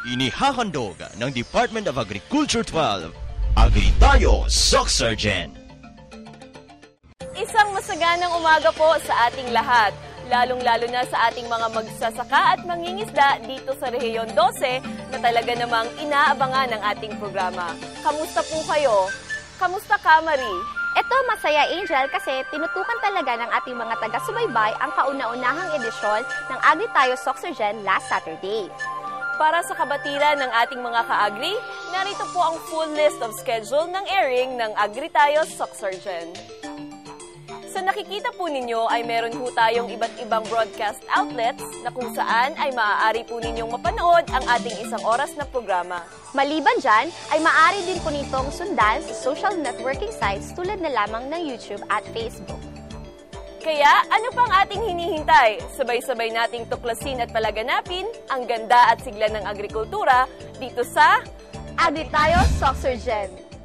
Inihahandog ng Department of Agriculture 12, Agri Tayo, Soxargen. Isang masaganang umaga po sa ating lahat, lalong-lalo na sa ating mga magsasaka at mangingisda dito sa Rehiyon 12 na talaga namang inaabangan ng ating programa. Kamusta po kayo? Kamusta ka, Marie? Ito, masaya, Angel, kasi tinutukan talaga ng ating mga taga-subaybay ang kauna-unahang edisyon ng Agri Tayo Soxargen last Saturday. Para sa kabatiran ng ating mga ka-agri, narito po ang full list of schedule ng airing ng Agri Tayo Soxargen. Sa nakikita po ninyo ay meron po tayong iba't ibang broadcast outlets na kung saan ay maaari po ninyong mapanood ang ating isang oras na programa. Maliban dyan, ay maaari din po nitong sundan sa social networking sites tulad na lamang ng YouTube at Facebook. Kaya ano pang ating hinihintay? Sabay-sabay nating tuklasin at palaganapin ang ganda at sigla ng agrikultura dito sa Agri Tayo Soxargen.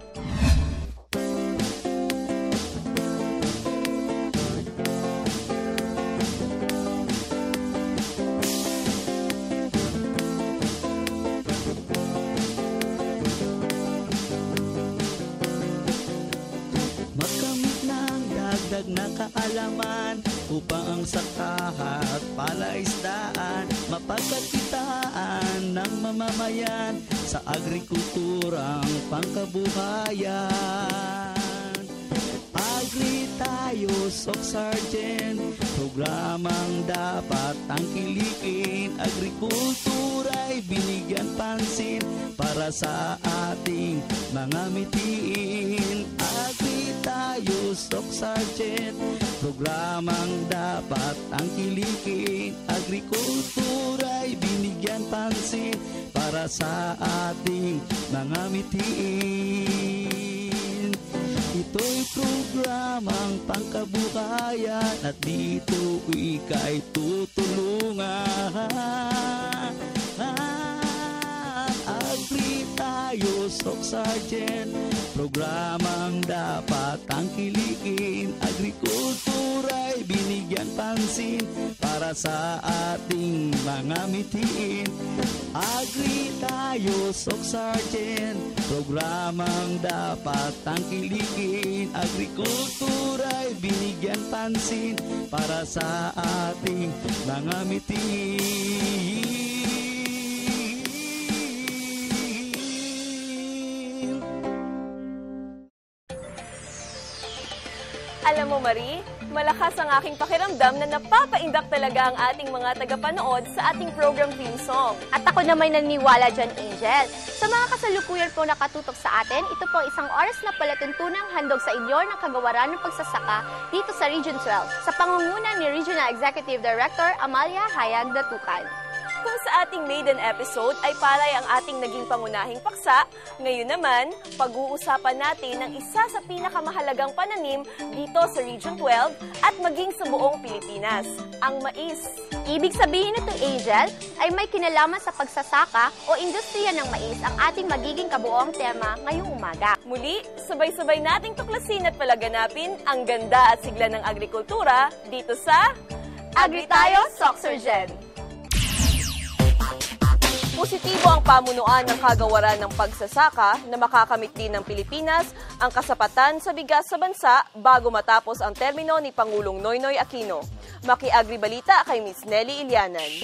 Na kaalaman upang ang saka at palaisdaan mapagkakitaan ng mamamayan sa agrikulturang pangkabuhayan. Agri Tayo Soxargen, programang dapat tangkilikin. Agrikultura'y binigyan pansin para sa ating mga mitiin. Agri Tayo Soxargen, programang dapat tangkilikin. Agrikultura'y binigyan pansin para sa ating mga mitiin. Ito'y programang pangkabuhayan at dito ika'y tutulungan. Agri Tayo Soxargen, programang dapat tangkilikin. Agrikultura'y binigyan pansin para sa ating mga mitiin. Agri Tayo Soxargen, programang dapat tangkilikin. Agrikultura'y binigyan pansin para sa ating mga mitiin. Alam mo, Marie, malakas ang aking pakiramdam na napapaindak talaga ang ating mga tagapanood sa ating program theme song. At ako naman naniniwala dyan, Angel. Sa mga kasalukuyan po nakatutok sa atin, ito po isang oras na palatuntunang handog sa inyo ng kagawaran ng pagsasaka dito sa Region 12 sa pangunguna ni Regional Executive Director Amalia Hayag Datukan. Kung sa ating maiden episode ay palay ang ating naging pangunahing paksa, ngayon naman, pag-uusapan natin ang isa sa pinakamahalagang pananim dito sa Region 12 at maging sa buong Pilipinas, ang mais. Ibig sabihin nito, Angel, ay may kinalaman sa pagsasaka o industriya ng mais ang ating magiging kabuoang tema ngayong umaga. Muli, sabay-sabay nating tuklasin at palaganapin ang ganda at sigla ng agrikultura dito sa Agri Tayo Soxargen. Positibo ang pamunuan ng kagawaran ng pagsasaka na makakamit din ng Pilipinas ang kasapatan sa bigas sa bansa bago matapos ang termino ni Pangulong Noynoy Aquino. Maki-agribalita kay Ms. Nelly Ilianan.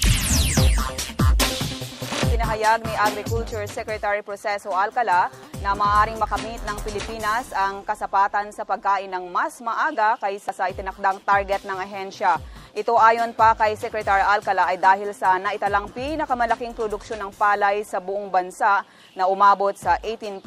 Pinahayag ni Agriculture Secretary Proceso Alcala na maaaring makamit ng Pilipinas ang kasapatan sa pagkain ng mas maaga kaysa sa itinakdang target ng ahensya. Ito ayon pa kay Secretary Alcala ay dahil sa naitalang pinakamalaking produksyon ng palay sa buong bansa na umabot sa 18.4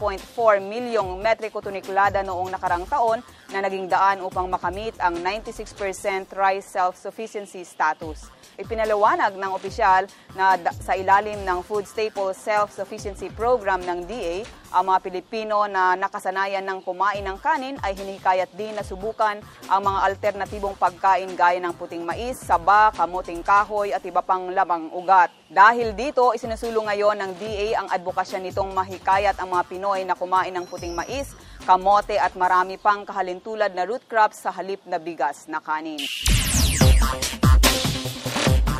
milyong metriko toniklada noong nakarang taon na naging daan upang makamit ang 96% rice self-sufficiency status. Ipinaliwanag ng opisyal na sa ilalim ng Food Staple Self-Sufficiency Program ng DA, ang mga Pilipino na nakasanayan ng kumain ng kanin ay hinikayat din na subukan ang mga alternatibong pagkain gaya ng puting mais, saba, kamuting kahoy at iba pang lamang ugat. Dahil dito, isinusulong ngayon ng DA ang advokasya nitong mahikayat ang mga Pinoy na kumain ng puting mais, kamote at marami pang kahalintulad na root crops sa halip na bigas na kanin.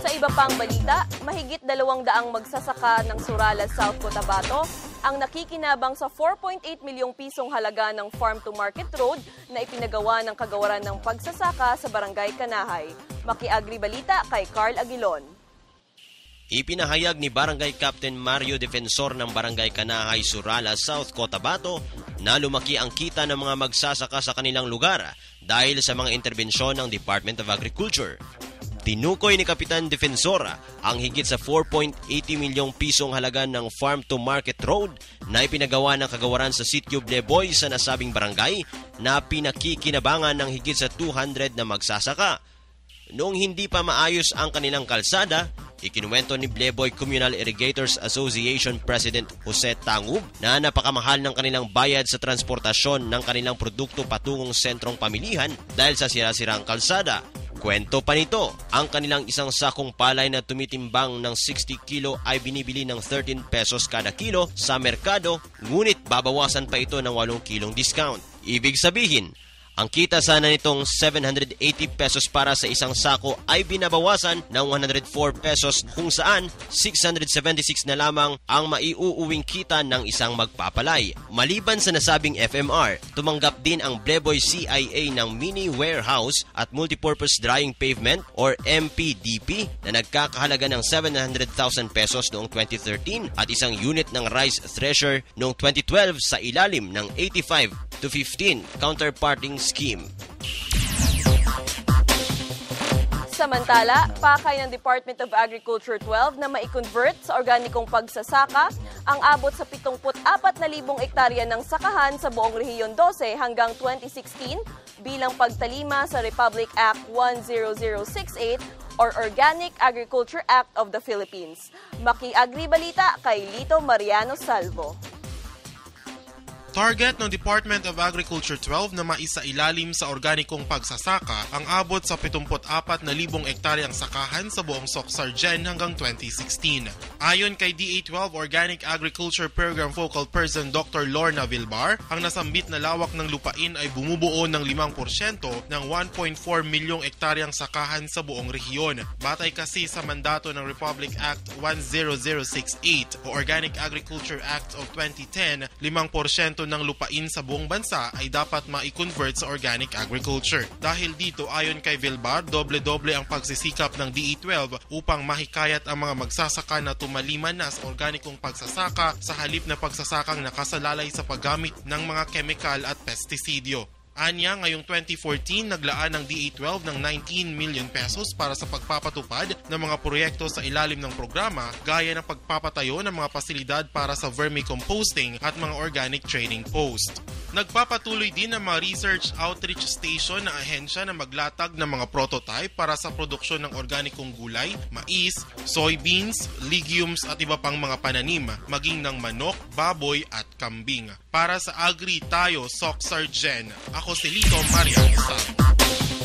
Sa iba pang balita, mahigit 200 magsasaka ng Suralles, South Cotabato ang nakikinabang sa 4.8 milyong pisong halaga ng Farm to Market Road na ipinagawa ng Kagawaran ng Pagsasaka sa Barangay Kanahay. Maki-Agri Balita kay Carl Aguilon. Ipinahayag ni Barangay Captain Mario Defensor ng Barangay Kanahay, Suralles, South Cotabato na lumaki ang kita ng mga magsasaka sa kanilang lugar dahil sa mga interbensyon ng Department of Agriculture. Tinukoy ni Kapitan Defensor ang higit sa 4.80 milyong pisong halaga ng Farm to Market Road na ipinagawa ng Kagawaran sa Sitio Bleboy sa nasabing barangay na pinakikinabangan ng higit sa 200 na magsasaka. Noong hindi pa maayos ang kanilang kalsada, ikinuwento ni Bleboy Communal Irrigators Association President Jose Tangub na napakamahal ng kanilang bayad sa transportasyon ng kanilang produkto patungong sentrong pamilihan dahil sa sira-sirang kalsada. Kwento pa nito, ang kanilang isang sakong palay na tumitimbang ng 60 kilo ay binibili ng 13 pesos kada kilo sa merkado, ngunit babawasan pa ito ng 8 kilong discount. Ibig sabihin, ang kita sana nitong 780 pesos para sa isang sako ay binabawasan ng 104 pesos kung saan 676 na lamang ang maiuuwing kita ng isang magpapalay. Maliban sa nasabing FMR, tumanggap din ang Bleboy CIA ng mini warehouse at multipurpose drying pavement or MPDP na nagkakahalaga ng 700,000 pesos noong 2013 at isang unit ng rice thresher noong 2012 sa ilalim ng 85 to 15 counterparting scheme. Samantala, pakay ng Department of Agriculture 12 na mai-convert sa organikong pagsasaka ang abot sa 74,000 ektarya ng sakahan sa buong Rehiyon 12 hanggang 2016 bilang pagtalima sa Republic Act 10068 or Organic Agriculture Act of the Philippines. Maki-Agri Balita kay Lito Mariano Salvo. Target ng Department of Agriculture 12 na maisailalim sa organikong pagsasaka ang abot sa 74,000 ektaryang sakahan sa buong Soc-Sargen hanggang 2016. Ayon kay DA12 Organic Agriculture Program Focal Person Dr. Lorna Vilbar, ang nasambit na lawak ng lupain ay bumubuo ng 5% ng 1.4 milyong ektaryang sakahan sa buong rehiyon. Batay kasi sa mandato ng Republic Act 10068 o Organic Agriculture Act of 2010, 5% ng lupain sa buong bansa ay dapat ma-convert sa organic agriculture. Dahil dito, ayon kay Vilbar, doble-doble ang pagsisikap ng DA12 upang mahikayat ang mga magsasaka na tumaliman na sa organikong pagsasaka sa halip na pagsasakang nakasalalay sa paggamit ng mga kemikal at pestisidyo. Anya, ngayong 2014, naglaan ng DA12 ng 19 million pesos para sa pagpapatupad ng mga proyekto sa ilalim ng programa gaya ng pagpapatayo ng mga pasilidad para sa vermicomposting at mga organic training post. Nagpapatuloy din ang mga research outreach station na ahensya na maglatag ng mga prototype para sa produksyon ng organikong gulay, mais, soybeans, legumes at iba pang mga pananim, maging ng manok, baboy at kambing. Para sa Agri Tayo, Soc-Sargen, ako si Lito Mariano Salvo.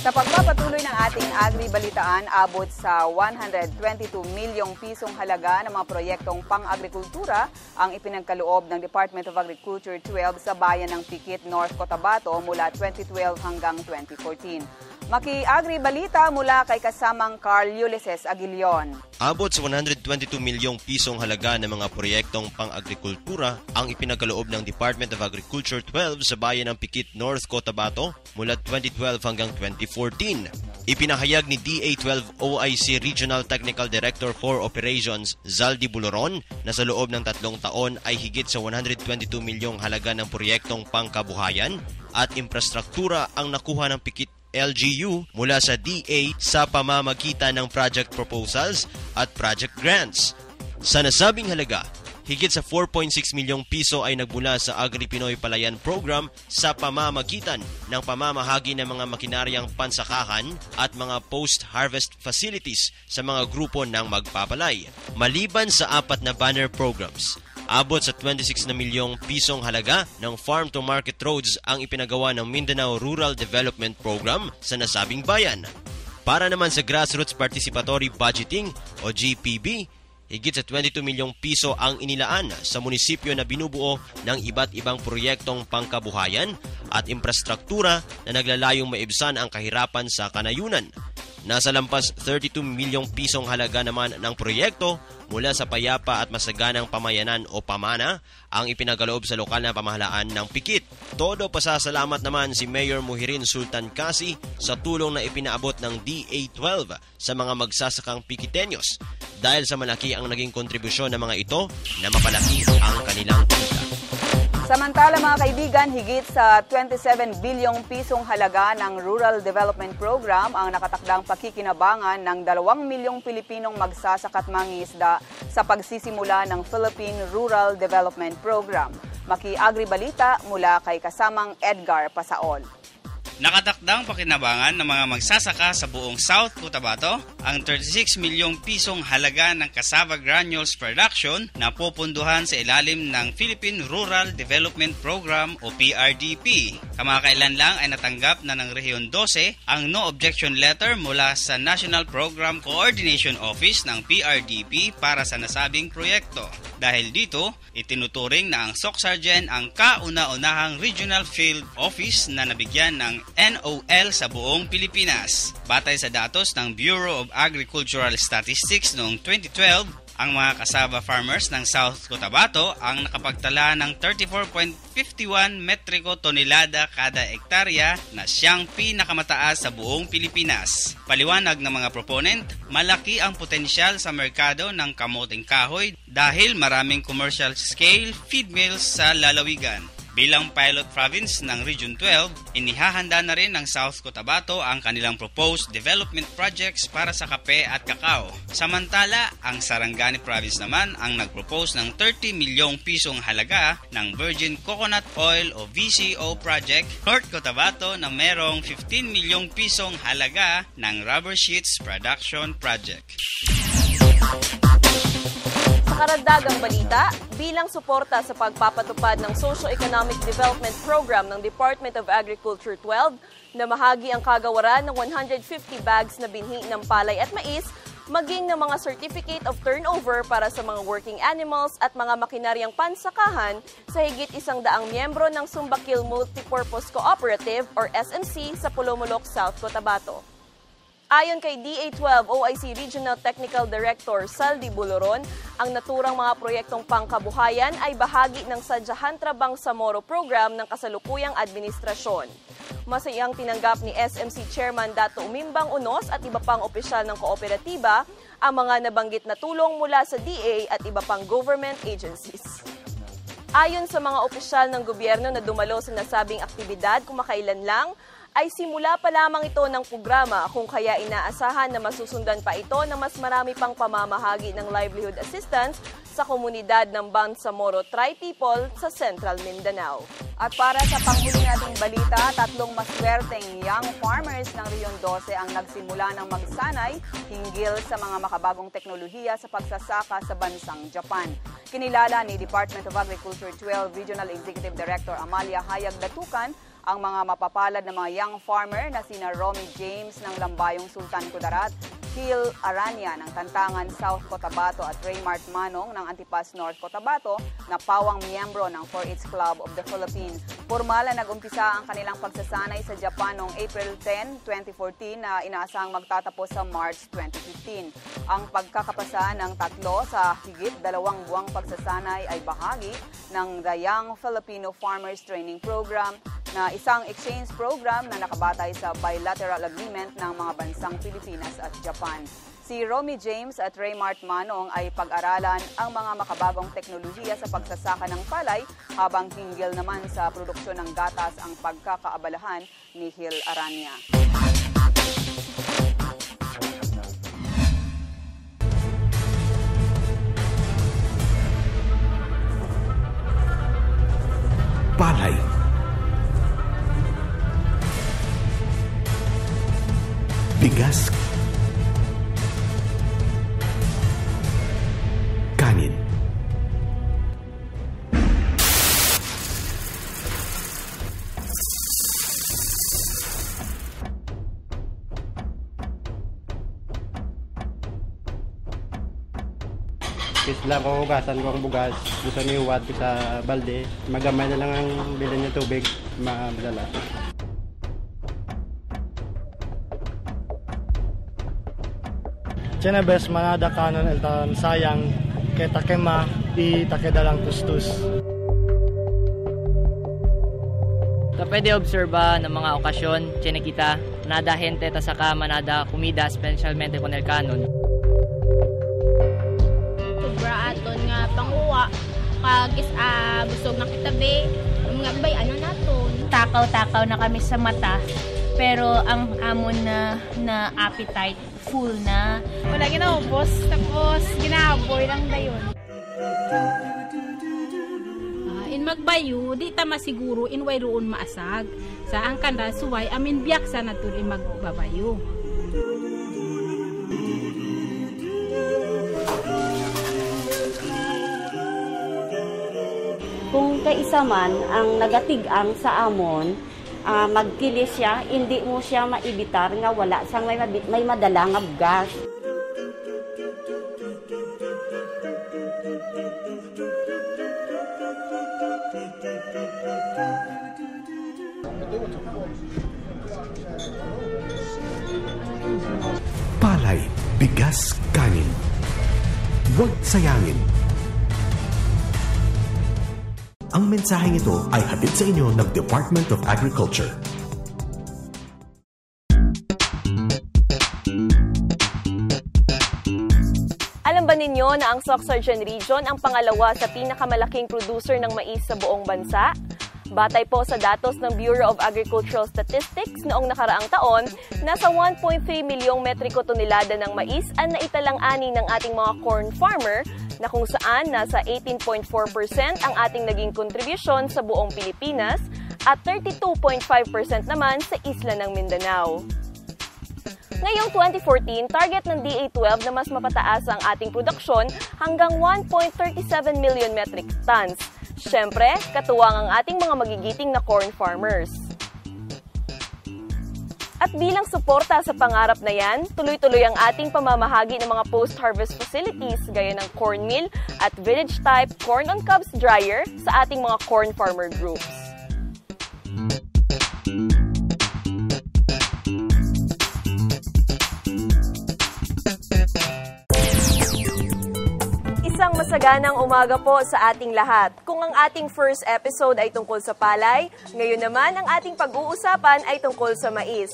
Sa pagpapatuloy ng ating Agri-Balitaan, abot sa 122 milyong pisong halaga ng mga proyektong pang-agrikultura ang ipinagkaloob ng Department of Agriculture 12 sa bayan ng Pikit, North Cotabato mula 2012 hanggang 2014. Maki-Agri-Balita mula kay kasamang Carl Ulysses Aguilion. Abot sa 122 milyong pisong halaga ng mga proyektong pang-agrikultura ang ipinagkaloob ng Department of Agriculture 12 sa bayan ng Pikit, North Cotabato mula 2012 hanggang 2014. Ipinahayag ni DA12 OIC Regional Technical Director for Operations Zaldi Buloron na sa loob ng 3 taon ay higit sa 122 milyong halaga ng proyektong pangkabuhayan at infrastruktura ang nakuha ng Pikit LGU mula sa DA sa pamamagitan ng project proposals at project grants. Sa nasabing halaga, higit sa 4.6 milyong piso ay nagmula sa Agri-Pinoy Palayan Program sa pamamagitan ng pamamahagi ng mga makinaryang pansakahan at mga post-harvest facilities sa mga grupo ng magpapalay. Maliban sa 4 na banner programs, abot sa 26 na milyong pisong halaga ng Farm to Market Roads ang ipinagawa ng Mindanao Rural Development Program sa nasabing bayan. Para naman sa Grassroots Participatory Budgeting o GPB, higit sa 22 milyong piso ang inilaan sa munisipyo na binubuo ng iba't ibang proyektong pangkabuhayan at infrastruktura na naglalayong maibsan ang kahirapan sa kanayunan. Nasa lampas 32 milyong pisong halaga naman ng proyekto mula sa payapa at masaganang pamayanan o pamana ang ipinagaloob sa lokal na pamahalaan ng Pikit. Todo pasasalamat naman si Mayor Muhirin Sultan Kasi sa tulong na ipinaabot ng DA12 sa mga magsasakang Pikitenyos dahil sa malaki ang naging kontribusyon ng mga ito na mapalaki ang kanilang kita. Samantala mga kaibigan, higit sa 27 bilyong pisong halaga ng Rural Development Program ang nakatakdang pakikinabangan ng 2 milyong Pilipinong magsasaka at mangingisda sa pagsisimula ng Philippine Rural Development Program. Maki-Agri Balita mula kay kasamang Edgar Pasaol. Nakatakdang pakinabangan ng mga magsasaka sa buong South Cotabato ang 36 milyong pisong halaga ng cassava granules production na pupunduhan sa ilalim ng Philippine Rural Development Program o PRDP. Kamakailan lang ay natanggap na ng Rehiyon 12 ang no objection letter mula sa National Program Coordination Office ng PRDP para sa nasabing proyekto. Dahil dito, itinuturing na ang SOCSARGEN ang kauna-unahang Regional Field Office na nabigyan ng NOL sa buong Pilipinas. Batay sa datos ng Bureau of Agricultural Statistics noong 2012, ang mga cassava farmers ng South Cotabato ang nakapagtala ng 34.51 metriko tonelada kada ektarya na siyang pinakamataas sa buong Pilipinas. Paliwanag ng mga proponent, malaki ang potensyal sa merkado ng kamoting kahoy dahil maraming commercial scale feed mills sa lalawigan. Bilang pilot province ng Region 12, inihahanda na rin ng South Cotabato ang kanilang proposed development projects para sa kape at kakao. Samantala, ang Sarangani Province naman ang nagpropose ng 30 milyong pisong halaga ng Virgin Coconut Oil o VCO project. North Cotabato na merong 15 milyong pisong halaga ng rubber sheets production project. Sa karagdagang balita, bilang suporta sa pagpapatupad ng Socio-Economic Development Program ng Department of Agriculture 12, namahagi ang kagawaran ng 150 bags na binhi ng palay at mais, maging ng mga Certificate of Turnover para sa mga working animals at mga makinaryang pansakahan sa higit 100 miyembro ng Sumbakil Multipurpose Cooperative or SMC sa Pulumulok, South Cotabato. Ayon kay DA12 OIC Regional Technical Director Saldi Buloron, ang naturang mga proyektong pangkabuhayan ay bahagi ng Sadyahan Trabang Samoro program ng kasalukuyang administrasyon. Masayang tinanggap ni SMC Chairman Dato Umimbang Unos at iba pang opisyal ng kooperatiba ang mga nabanggit na tulong mula sa DA at iba pang government agencies. Ayon sa mga opisyal ng gobyerno na dumalo sa nasabing aktibidad kumakailan lang, ay simula pa lamang ito ng programa kung kaya inaasahan na masusundan pa ito ng mas marami pang pamamahagi ng livelihood assistance sa komunidad ng Bangsamoro Tri-People sa Central Mindanao. At para sa panghuli nating balita, 3 maswerteng young farmers ng Rehiyon 12 ang nagsimula ng magsanay hinggil sa mga makabagong teknolohiya sa pagsasaka sa bansang Japan. Kinilala ni Department of Agriculture 12 Regional Executive Director Amalia Hayag Datukan ang mga mapapalad na mga young farmer na sina Romy James ng Lambayong Sultan Kudarat, Hill Arania ng Tantangan South Cotabato at Raymart Manong ng Antipas North Cotabato na pawang miyembro ng 4-H Club of the Philippines. Formal na nag-umpisa ang kanilang pagsasanay sa Japan noong April 10, 2014 na inaasahang magtatapos sa March 2015. Ang pagkakapasa ng 3 sa higit 2 buwang pagsasanay ay bahagi ng The Young Filipino Farmers Training Program na isang exchange program na nakabatay sa bilateral agreement ng mga bansang Pilipinas at Japan. Si Romy James at Raymart Manong ay pag-aralan ang mga makabagong teknolohiya sa pagsasaka ng palay habang hinggil naman sa produksyon ng gatas ang pagkakaabalahan ni Hill Arania. Palay, bigas, kanin, Isla ko hugasan ko ang bugas, gusto niuwad ko sa balde, magamay na lang ang bilhin niya tubig, madala. Chenebes manada kanon eltan sayang kay takema di takedalang tustus. Pwede obserba ng mga okasyon, tiyan kita, nada hente ta saka manada kumida, specialmente con el canon. Sobra aton nga panguwa, kag busog na kitabi, mga bay, ano naton? Takaw-takaw na kami sa mata, pero ang amon na appetite, full na. Wala ginaubos, tapos ginaboy lang dayon. In magbayo, di ta masiguro in way roon maasag. Sa ang kanda suway, amin biyak sa natur in magbabayo. Kung kaisa man ang nagatigang sa amon, magkilis siya, hindi mo siya maibitar nga wala sang may madala nga gas. Palay, bigas, kanin. Huwag sayangin. Ang mensaheng ito ay hatid sa inyo ng Department of Agriculture. Alam ba ninyo na ang Soc-Sargen Region ang pangalawa sa pinakamalaking producer ng mais sa buong bansa? Batay po sa datos ng Bureau of Agricultural Statistics noong nakaraang taon, nasa 1.3 milyong metriko tonelada ng mais ang naitalang-ani ng ating mga corn farmer na kung saan nasa 18.4% ang ating naging kontribusyon sa buong Pilipinas at 32.5% naman sa isla ng Mindanao. Ngayong 2014, target ng DA12 na mas mapataas ang ating produksyon hanggang 1.37 million metric tons. Siyempre, katuwang ang ating mga magigiting na corn farmers. At bilang suporta sa pangarap na yan, tuloy-tuloy ang ating pamamahagi ng mga post-harvest facilities gaya ng corn mill at village-type corn-on-cobs dryer sa ating mga corn farmer groups. Isang masaganang umaga po sa ating lahat. Kung ang ating first episode ay tungkol sa palay, ngayon naman ang ating pag-uusapan ay tungkol sa mais.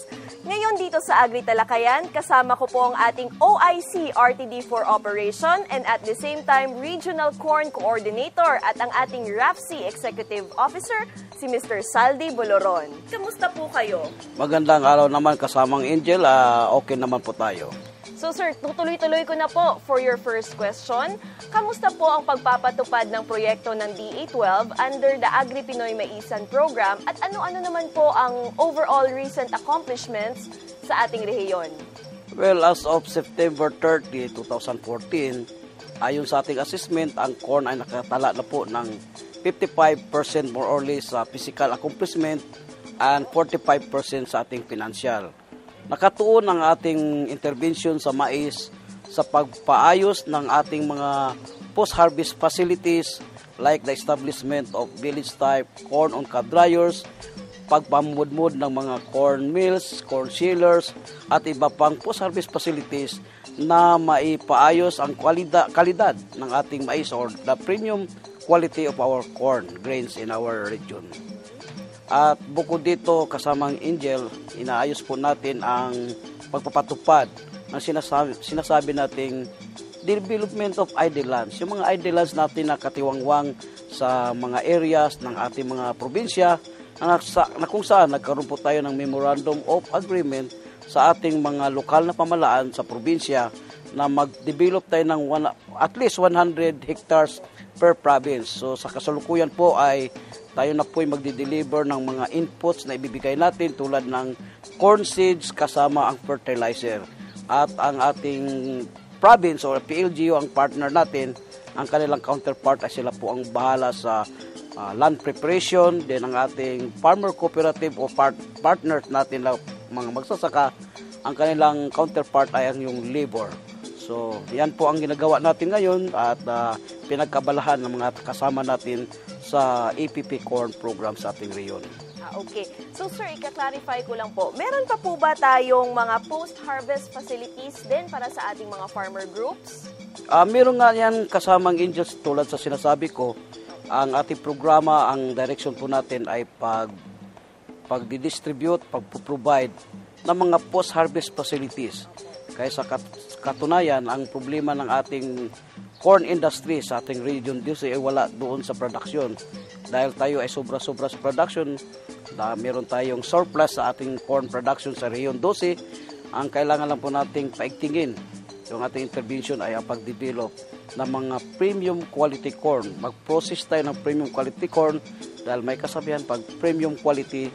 Ngayon dito sa Agri Talakayan, kasama ko po ang ating OIC RTD for Operation and at the same time Regional Corn Coordinator at ang ating RAFC Executive Officer, si Mr. Saldi Boloron. Kamusta po kayo? Magandang araw naman kasamang Angel, okay naman po tayo. So sir, tutuloy-tuloy ko na po for your first question. Kamusta po ang pagpapatupad ng proyekto ng DA12 under the Agri-Pinoy Maisan Program at ano-ano naman po ang overall recent accomplishments sa ating rehiyon? Well, as of September 30, 2014, ayon sa ating assessment, ang corn ay nakatala na po ng 55% more or less sa physical accomplishment and 45% sa ating financial. Nakatuon ang ating intervention sa mais sa pagpaayos ng ating mga post-harvest facilities like the establishment of village-type corn-on-cob dryers, pagpamudmud ng mga corn mills, corn chillers, at iba pang post-harvest facilities na maipaayos ang kalidad ng ating mais or the premium quality of our corn grains in our region. At bukod dito, kasamang Angel, inaayos po natin ang pagpapatupad ng sinasabi nating development of idle lands. Yung mga idle lands natin na katiwangwang sa mga areas ng ating mga probinsya na kung saan nagkaroon po tayo ng Memorandum of Agreement sa ating mga lokal na pamalaan sa probinsya na mag-develop tayo ng at least 100 hectares per province. So sa kasalukuyan po ay tayo na po'y magdi-deliver ng mga inputs na ibibigay natin tulad ng corn seeds kasama ang fertilizer. At ang ating province or PLGU ang partner natin, ang kanilang counterpart ay sila po ang bahala sa land preparation, din ang ating farmer cooperative o partners natin na mga magsasaka, ang kanilang counterpart ay ang yung labor. So, yan po ang ginagawa natin ngayon at pinagkabalahan ng mga kasama natin sa APP Corn Program sa ating reyon. Okay. So sir, ika-clarify ko lang po, meron pa po ba tayong mga post-harvest facilities din para sa ating mga farmer groups? Meron nga yan kasamang Angels tulad sa sinasabi ko. Ang ating programa, ang direction po natin ay pag-distribute, pag-provide ng mga post-harvest facilities. Kaya sa katunayan, ang problema ng ating corn industry sa ating region ay wala doon sa production. Dahil tayo ay sobra-sobra sa production, meron tayong surplus sa ating corn production sa Region 12, ang kailangan lang po nating paigtingin. Yung ating intervention ay ang pag-develop ng mga premium quality corn. Mag-process tayo ng premium quality corn dahil may kasabihan pag premium quality,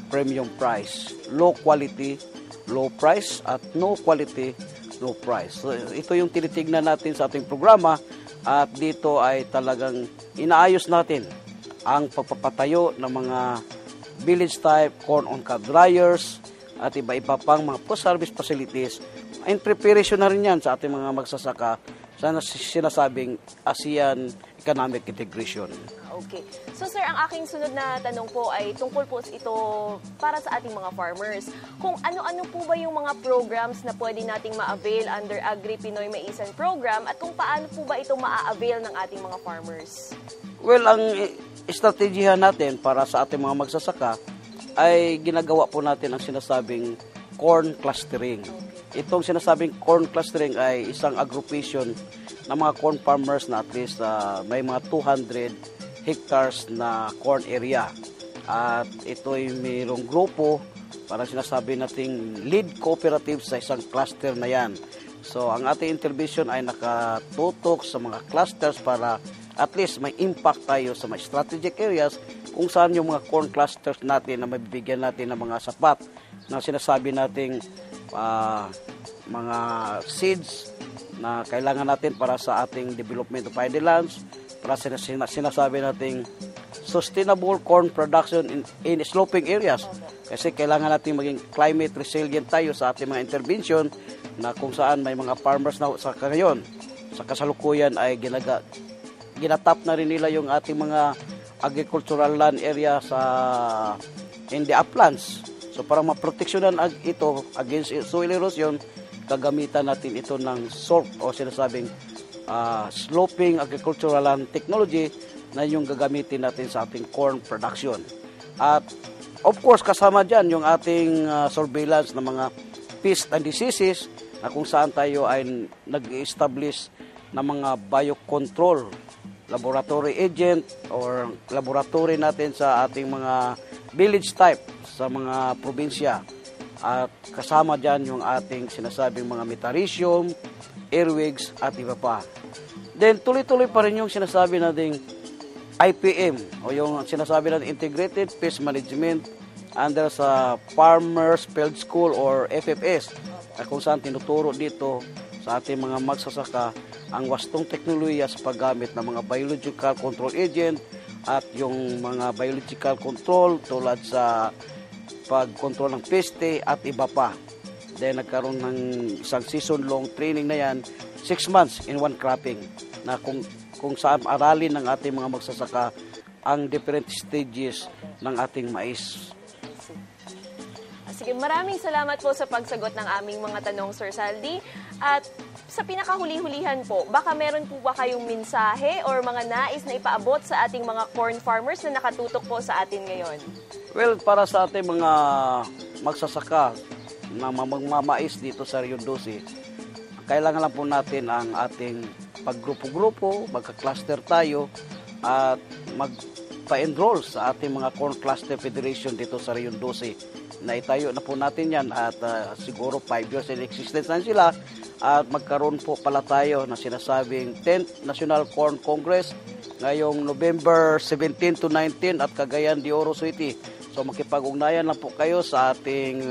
premium price. Low quality, low price at no quality, low price. So, ito yung tinitignan natin sa ating programa at dito ay talagang inaayos natin ang pagpapatayo ng mga village type corn on cob dryers at iba-iba pang mga post-harvest facilities. In preparation na rin yan sa ating mga magsasaka sa sinasabing ASEAN Economic Integration. Okay. So sir, ang aking sunod na tanong po ay tungkol po ito para sa ating mga farmers. Kung ano-ano po ba yung mga programs na pwede nating ma-avail under Agri Pinoy Maisan Program at kung paano po ba ito ma-avail ng ating mga farmers? Well, ang estrategiya natin para sa ating mga magsasaka ay ginagawa po natin ang sinasabing corn clustering. Itong sinasabing corn clustering ay isang aggregation ng mga corn farmers na at least may mga 200 hectares na corn area. At ito ay mayroong grupo, parang sinasabi nating lead cooperative sa isang cluster na yan. So ang ating intervention ay nakatutok sa mga clusters para at least may impact tayo sa mga strategic areas kung saan yung mga corn clusters natin na mabibigyan natin ng mga sapat na sinasabi nating mga seeds na kailangan natin para sa ating development of idlelands, para sinasabi nating sustainable corn production in sloping areas. Kasi kailangan natin maging climate resilient tayo sa ating mga intervention na kung saan may mga farmers na sa ngayon, sa kasalukuyan ay ginatap na rin nila yung ating mga agricultural land area in the uplands. So para maproteksyonan ito against soil erosion, gagamitan natin ito ng SORP o sinasabing sloping agricultural land technology na yung gagamitin natin sa ating corn production. At of course kasama dyan yung ating surveillance ng mga pests and diseases na kung saan tayo ay nag-establish ng mga biocontrol laboratory agent or laboratory natin sa ating mga village type sa mga probinsya. At kasama dyan yung ating sinasabing mga metarhizium, earwigs at iba pa. Then tuloy-tuloy pa rin yung sinasabi nating IPM o yung sinasabi natin Integrated Pest Management under sa Farmers Field School or FFS kung saan tinuturo dito sa ating mga magsasaka ang wastong teknolohiya sa paggamit ng mga biological control agent at yung mga biological control tulad sa pag-control ng peste at iba pa. Then nagkaroon ng isang season-long training na yan, 6 months in one cropping, na kung saan aralin ng ating mga magsasaka ang different stages ng ating mais. Sige, maraming salamat po sa pagsagot ng aming mga tanong, Sir Saldi. At sa pinakahuli-hulihan po, baka meron po ba kayong mensahe or mga nais na ipaabot sa ating mga corn farmers na nakatutok po sa atin ngayon? Well, para sa ating mga magsasaka na magmamais dito sa Region 12, kailangan lang po natin ang ating paggrupo-grupo, magka-cluster tayo at magpa-enroll sa ating mga Corn Cluster Federation dito sa Region 12. Naitayo na po natin yan at siguro 5 years in existence na sila at magkaroon po pala tayo na sinasabing 10th National Corn Congress ngayong November 17 to 19 at Cagayan de Oro City. So makipag-ugnayan lang po kayo sa ating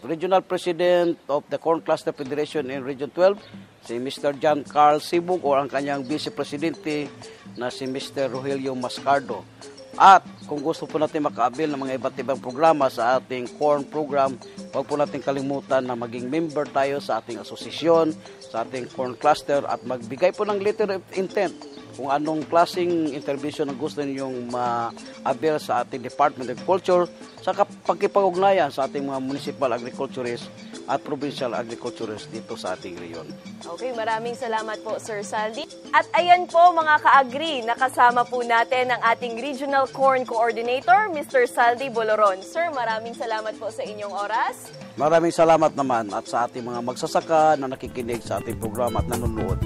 Regional President of the Corn Cluster Federation in Region 12, si Mr. John Carl Sibug o ang kanyang Vice Presidente na si Mr. Rogelio Mascardo. At kung gusto po natin makaabil ng mga iba't ibang programa sa ating corn program, huwag po natin kalimutan na maging member tayo sa ating asosasyon, sa ating corn cluster at magbigay po ng letter of intent kung anong klaseng intervention ang gusto ninyong ma-avail sa ating Department of Agriculture sa pagkipag-ugnayan sa ating mga municipal agriculturists at provincial agriculturists dito sa ating reyon. Okay, maraming salamat po, Sir Saldi. At ayan po mga ka-agri, nakasama po natin ang ating Regional Corn Coordinator, Mr. Saldi Boloron. Sir, maraming salamat po sa inyong oras. Maraming salamat naman at sa ating mga magsasaka na nakikinig sa ating programa at nanonood.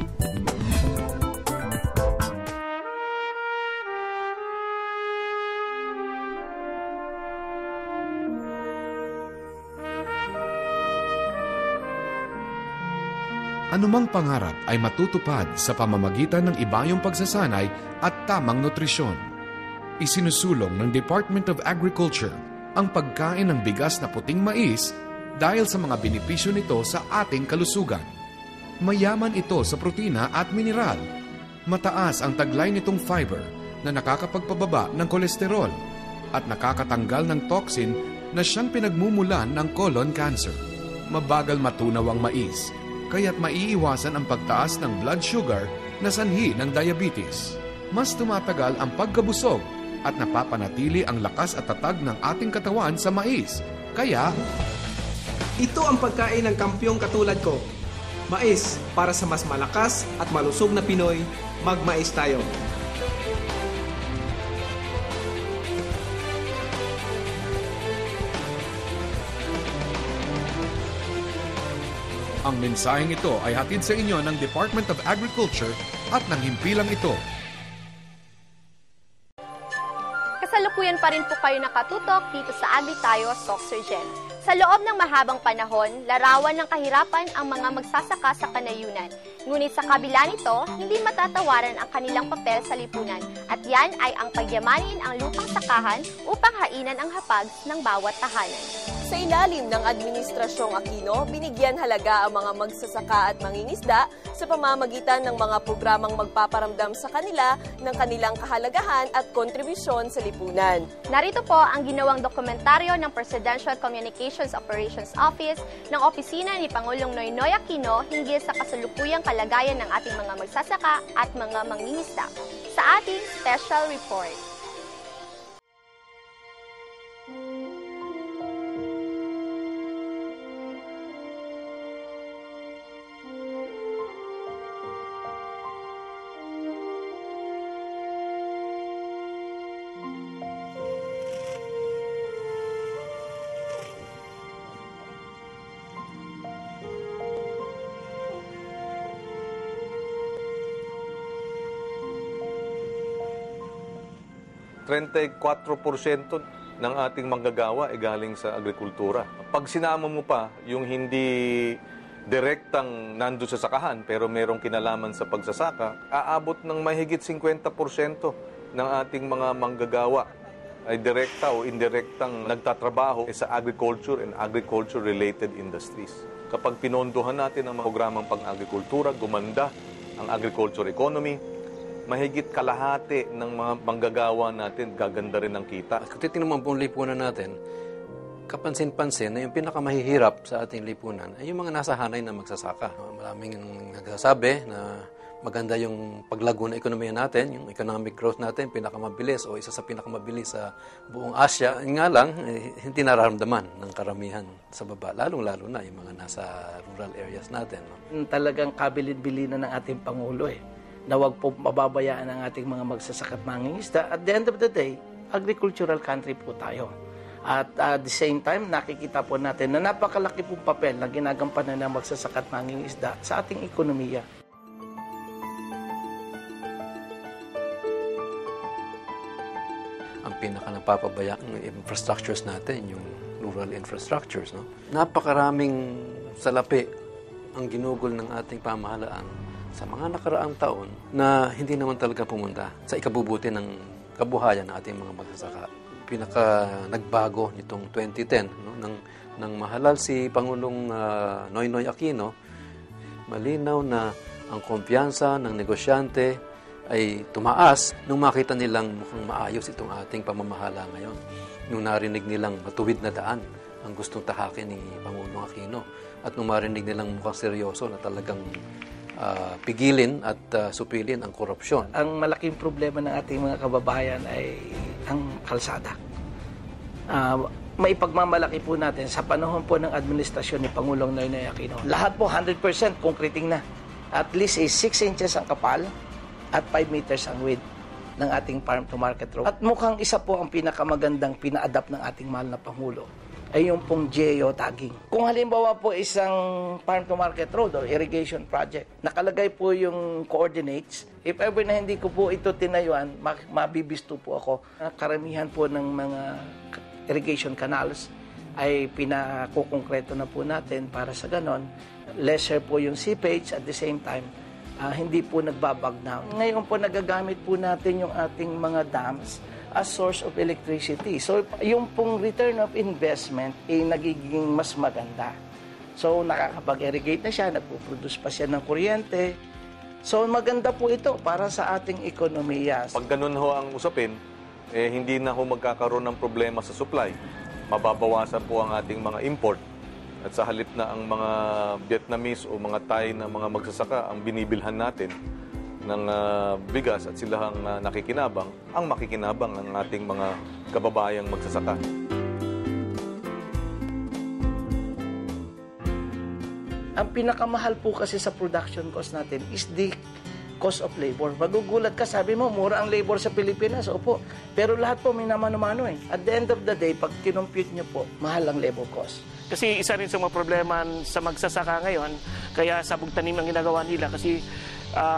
Anumang pangarap ay matutupad sa pamamagitan ng ibayong pagsasanay at tamang nutrisyon. Isinusulong ng Department of Agriculture ang pagkain ng bigas na puting mais dahil sa mga benepisyo nito sa ating kalusugan. Mayaman ito sa protina at mineral. Mataas ang taglay nitong fiber na nakakapagpababa ng kolesterol at nakakatanggal ng toxin na siyang pinagmumulan ng colon cancer. Mabagal matunaw ang mais, kaya't maiiwasan ang pagtaas ng blood sugar na sanhi ng diabetes. Mas tumatagal ang pagkabusog at napapanatili ang lakas at tatag ng ating katawan sa mais. Kaya, ito ang pagkain ng kampyong katulad ko. Mais, para sa mas malakas at malusog na Pinoy, magmais tayo. ang mensaheng ito ay hatid sa inyo ng Department of Agriculture at ng himpilang ito. Kasalukuyan pa rin po kayo nakatutok dito sa Agri Tayo Soxergen. Sa loob ng mahabang panahon, larawan ng kahirapan ang mga magsasaka sa kanayunan. Ngunit sa kabila nito, hindi matatawaran ang kanilang papel sa lipunan. At yan ay ang pagyamanin ang lupang sakahan upang hainan ang hapag ng bawat tahanan. Sa ilalim ng Administrasyong Aquino, binigyan halaga ang mga magsasaka at mangingisda sa pamamagitan ng mga programang magpaparamdam sa kanila ng kanilang kahalagahan at kontribusyon sa lipunan. Narito po ang ginawang dokumentaryo ng Presidential Communications Operations Office ng opisina ni Pangulong Noynoy Aquino hinggil sa kasalukuyang kalagayan ng ating mga magsasaka at mga mangingisda. Sa ating special report. %34% ng ating manggagawa ay galing sa agrikultura. Pag sinama mo pa yung hindi direktang nando sa sakahan pero merong kinalaman sa pagsasaka, aabot ng mahigit 50% ng ating mga manggagawa ay direkta o indirektang nagtatrabaho sa agriculture and agriculture-related industries. Kapag pinondohan natin ang programang pang-agrikultura, gumanda ang agriculture economy, mahigit kalahati ng mga manggagawa natin, gaganda rin ang kita. Kung titingnan mo ang lipunan natin, kapansin-pansin na yung pinakamahihirap sa ating lipunan ay yung mga nasa hanay na magsasaka. Maraming nagsasabi na maganda yung paglago na ekonomiya natin, yung economic growth natin, pinakamabilis o isa sa pinakamabilis sa buong Asia. Nga lang, hindi nararamdaman ng karamihan sa baba, lalong-lalo na yung mga nasa rural areas natin. Talagang kabilin-bilinan ng ating Pangulo na huwag po mababayaan ang ating mga magsasaka at mangingisda. At the end of the day, agricultural country po tayo. At at the same time, nakikita po natin na napakalaki pong papel na ginagampanan ng magsasaka at mangingisda sa ating ekonomiya. Ang pinaka-napapabaya ng infrastructures natin, yung rural infrastructures, no? Napakaraming salapi ang ginugol ng ating pamahalaan sa mga nakaraang taon na hindi naman talaga pumunta sa ikabubuti ng kabuhayan ng ating mga magsasaka. Nagbago nitong 2010, no? Nang mahalal si Pangulong Noynoy Aquino, malinaw na ang kumpiyansa ng negosyante ay tumaas nung makita nilang mukhang maayos itong ating pamamahala ngayon. Nung narinig nilang matuwid na daan ang gustong tahakin ni Pangulong Aquino at nung marinig nilang mukhang seryoso na talagang pigilin at supilin ang korupsyon. Ang malaking problema ng ating mga kababayan ay ang kalsada. Maipagmamalaki po natin sa panahon po ng administrasyon ni Pangulong Noynoy Aquino. Lahat po 100% concreting na. At least 6 inches ang kapal at 5 meters ang width ng ating farm to market road. At mukhang isa po ang pinakamagandang pina-adapt ng ating mahal na Pangulo ay yung pong geo-tagging. Kung halimbawa po isang farm to market road or irrigation project, nakalagay po yung coordinates. If ever na hindi ko po ito tinayuan, mabibisto po ako. Karamihan po ng mga irrigation canals ay pinakukongkreto na po natin para sa ganon. Lesser po yung seepage at the same time, hindi po nagbabagnaw. Ngayon po nagagamit po natin yung ating mga dams as source of electricity. So yung pong return of investment ay nagiging mas maganda. So nakakapag-irrigate na siya, nagpo-produce pa siya ng kuryente. So maganda po ito para sa ating ekonomiya. Pag ganun ho ang usapin, hindi na ho magkakaroon ng problema sa supply. Mababawasan po ang ating mga import. At sa halip na ang mga Vietnamese o mga Thai na mga magsasaka ang binibilhan natin ng bigas at sila ang nakikinabang, ang makikinabang ang ating mga kababayang magsasaka. Ang pinakamahal po kasi sa production cost natin is the cost of labor. Magugulat ka, sabi mo, mura ang labor sa Pilipinas. Opo, pero lahat po may namano-mano eh. At the end of the day, pag kinompute nyo po, mahal ang labor cost. Kasi isa rin sa mga problema sa magsasaka ngayon, kaya sabog tanim ang ginagawa nila kasi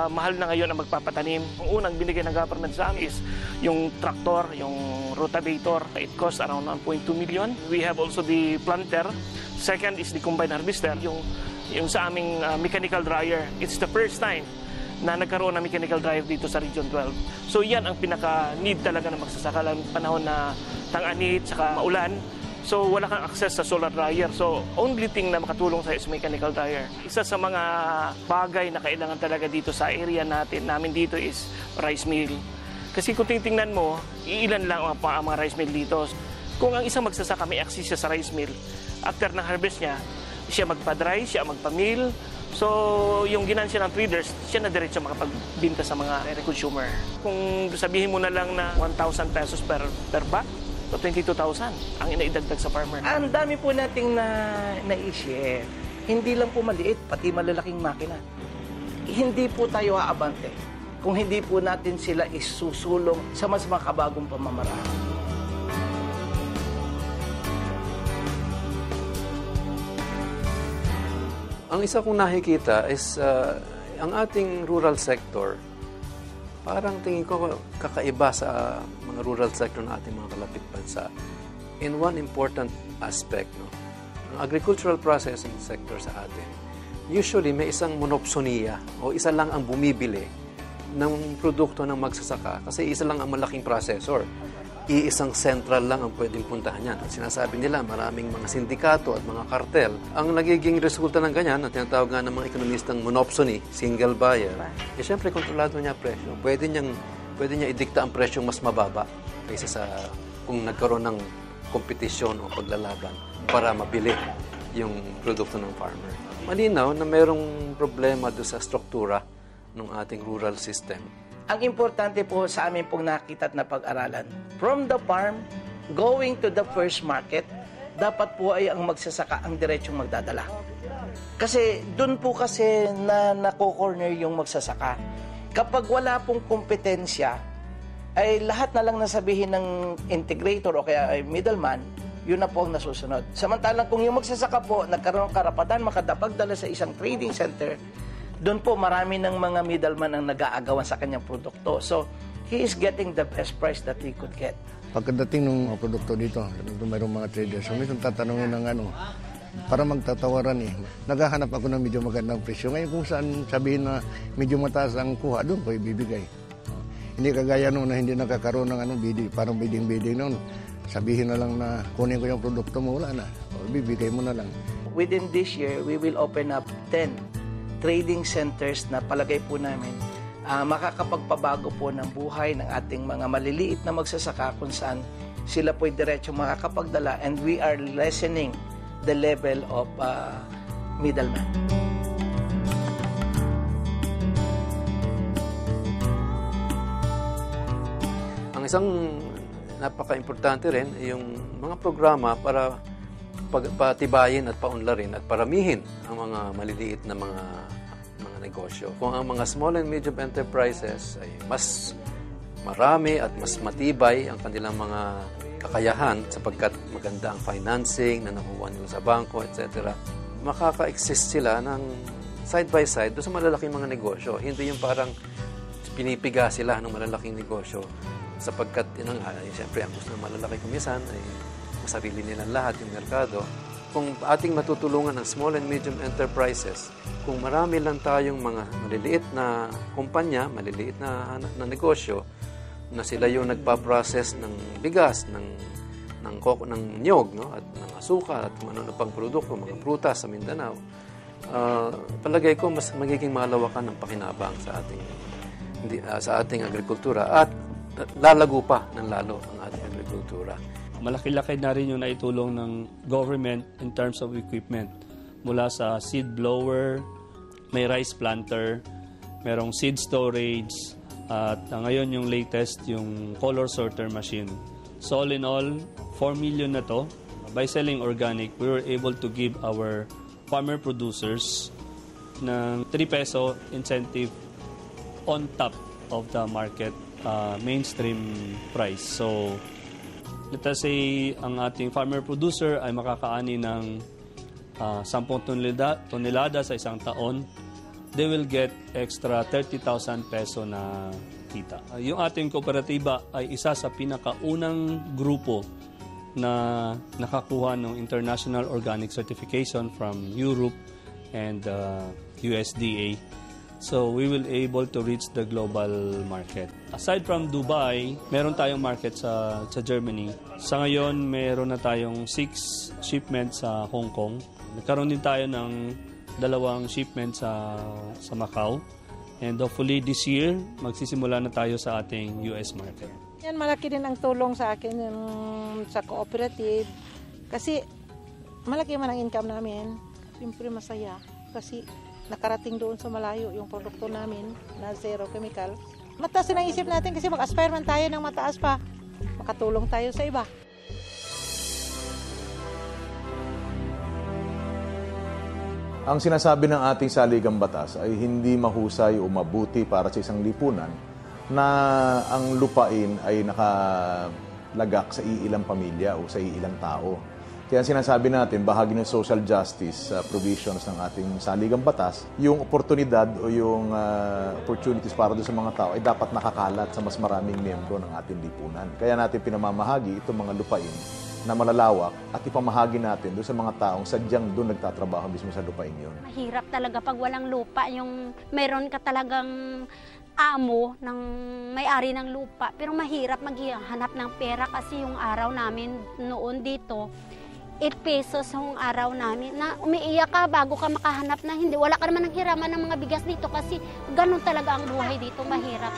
mahal na ngayon ang magpapatanim. Ang unang binigay ng government sa amin is yung tractor, yung rotavator. It costs around 1.2 million. We have also the planter. Second is the combine harvester, yung sa aming mechanical dryer. It's the first time na nagkaroon ng mechanical dryer dito sa Region 12. So yan ang pinaka-need talaga ng magsasaka lang panahon na tang-anit, saka maulan. So wala kang access sa solar dryer. So only thing na makatulong sa is mechanical dryer. Isa sa mga bagay na kailangan talaga dito sa area namin dito is rice mill. Kasi kung titingnan mo, iilan lang ang mga rice mill dito. Kung ang isang magsasaka may access siya sa rice mill, after ng harvest niya, siya magpa-dry, siya magpa-mill. So yung ginansya ng traders, siya na diretso makapagbinta sa mga consumer. Kung sabihin mo na lang na 1,000 pesos per bag, so 22,000 ang inaidagdag sa farmer. Ang dami po nating na-i-share. Hindi lang po maliit, pati malalaking makina. Hindi po tayo aabante kung hindi po natin sila isusulong sa mas makabagong pamamaraan. Ang isa kong nakikita is ang ating rural sector, parang tingin ko kakaiba sa mga rural sector ng ating mga kalapit bansa. In one important aspect, ang agricultural processing sector sa atin, usually may isang monopsoniya o isa lang ang bumibili ng produkto ng magsasaka kasi isa lang ang malaking processor. Iisang central lang ang pwedeng puntahan yan. At sinasabi nila, maraming mga sindikato at mga kartel. Ang nagiging resulta ng ganyan, at tinatawag nga ng mga ekonomistang monopsony, single buyer, siyempre kontrolado niya presyo. Pwede niya idikta ang presyong mas mababa kaysa sa kung nagkaroon ng kompetisyon o paglalaban para mabili yung produkto ng farmer. Malinaw na mayroong problema doon sa struktura ng ating rural system. Ang importante po sa amin pong nakita at napag-aralan, from the farm, going to the first market, dapat po ay ang magsasaka ang diretsong magdadala. Kasi doon po kasi na nako-corner yung magsasaka. Kapag wala pong kompetensya, ay lahat na lang nasabihin ng integrator o kaya ay middleman, yun na po ang nasusunod. Samantalang kung yung magsasaka po nagkaroon ng karapatan makadapagdala sa isang trading center, doon po marami ng mga middleman ang nag-aagawan sa kanyang produkto. So, he is getting the best price that he could get. Pagkadating ng mga produkto dito, mayroong mga traders, so minsan tatanungin ng para magtatawaran naghahanap ako ng medyo magandang presyo. Ngayon kung saan sabihin na medyo mataas ang kuha, doon ko ibibigay. Hindi kagaya noon na hindi nakakaroon ng parang bidding noon. Sabihin na lang na kunin ko yung produkto mo, wala na. O, bibigay mo na lang. Within this year, we will open up 10 trading centers na palagay po namin makakapagpabago po ng buhay ng ating mga maliliit na magsasaka kung saan sila po'y diretso makakapagdala, and we are lessening the level of middleman. Ang isang napaka-importante rin ay yung mga programa para patibayin at paunlarin at paramihin ang mga maliliit na mga negosyo. Kung ang mga small and medium enterprises ay mas marami at mas matibay ang kanilang mga kakayahan sapagkat maganda ang financing na nakuha nila sa bangko, etc., makaka-exist sila ng side by side doon sa malalaking mga negosyo. Hindi yung parang pinipiga sila ng malalaking negosyo sapagkat siyempre ang gusto ng malalaking kumisan ay masarili nilang lahat yung merkado. Kung ating matutulungan ng small and medium enterprises, kung marami lang tayong mga maliliit na kumpanya, maliliit na negosyo, na sila yung nagpa-process ng bigas, ng niyog, no? At ng asukal at ano na pang produkto, mga prutas sa Mindanao, palagay ko mas magiging malawakan ng pakinabang sa ating agrikultura at lalago pa ng lalo ang ating agrikultura. Malaki-laki na rin yung naitulong ng government in terms of equipment. Mula sa seed blower, may rice planter, merong seed storage, at ngayon yung latest, yung color sorter machine. So all in all, 4 million na to. By selling organic, we were able to give our farmer producers ng 3 peso incentive on top of the market mainstream price. So let us say ang ating farmer producer ay makakaani ng 10 tonelada sa isang taon, they will get extra 30,000 peso na kita. Yung ating kooperatiba ay isa sa pinakaunang grupo na nakakuha ng International Organic Certification from Europe and USDA. So we will able to reach the global market. Aside from Dubai, meron tayong market sa Germany. Sa ngayon, meron na tayong 6 shipments sa Hong Kong. Nagkaroon din tayo ng 2 shipments sa Macau. And hopefully this year, magsisimula na tayo sa ating US market. Yan, malaki din ang tulong sa akin sa cooperative. Kasi malaki man ang income namin. Siyempre masaya. Kasi nakarating doon sa malayo yung produkto namin na zero chemicals. Mataas na isip natin kasi mag-aspire man tayo ng mataas pa. Makatulong tayo sa iba. Ang sinasabi ng ating saligang batas ay hindi mahusay o mabuti para sa isang lipunan na ang lupain ay nakalagak sa iilang pamilya o sa iilang tao. Kaya sinasabi natin, bahagi ng social justice provisions ng ating saligang batas, yung oportunidad o yung opportunities para doon sa mga tao ay dapat nakakalat sa mas maraming miyembro ng ating lipunan. Kaya natin pinamamahagi itong mga lupain na malalawak at ipamahagi natin doon sa mga taong sadyang doon nagtatrabaho mismo sa lupain yun. Mahirap talaga pag walang lupa, yung meron ka talagang amo ng may-ari ng lupa, pero mahirap maghanap ng pera kasi yung araw namin noon dito, 8 pesos yung araw namin, na umiiyak ka bago ka makahanap na hindi. Wala ka naman ng hiraman ng mga bigas dito kasi ganun talaga ang buhay dito, mahirap.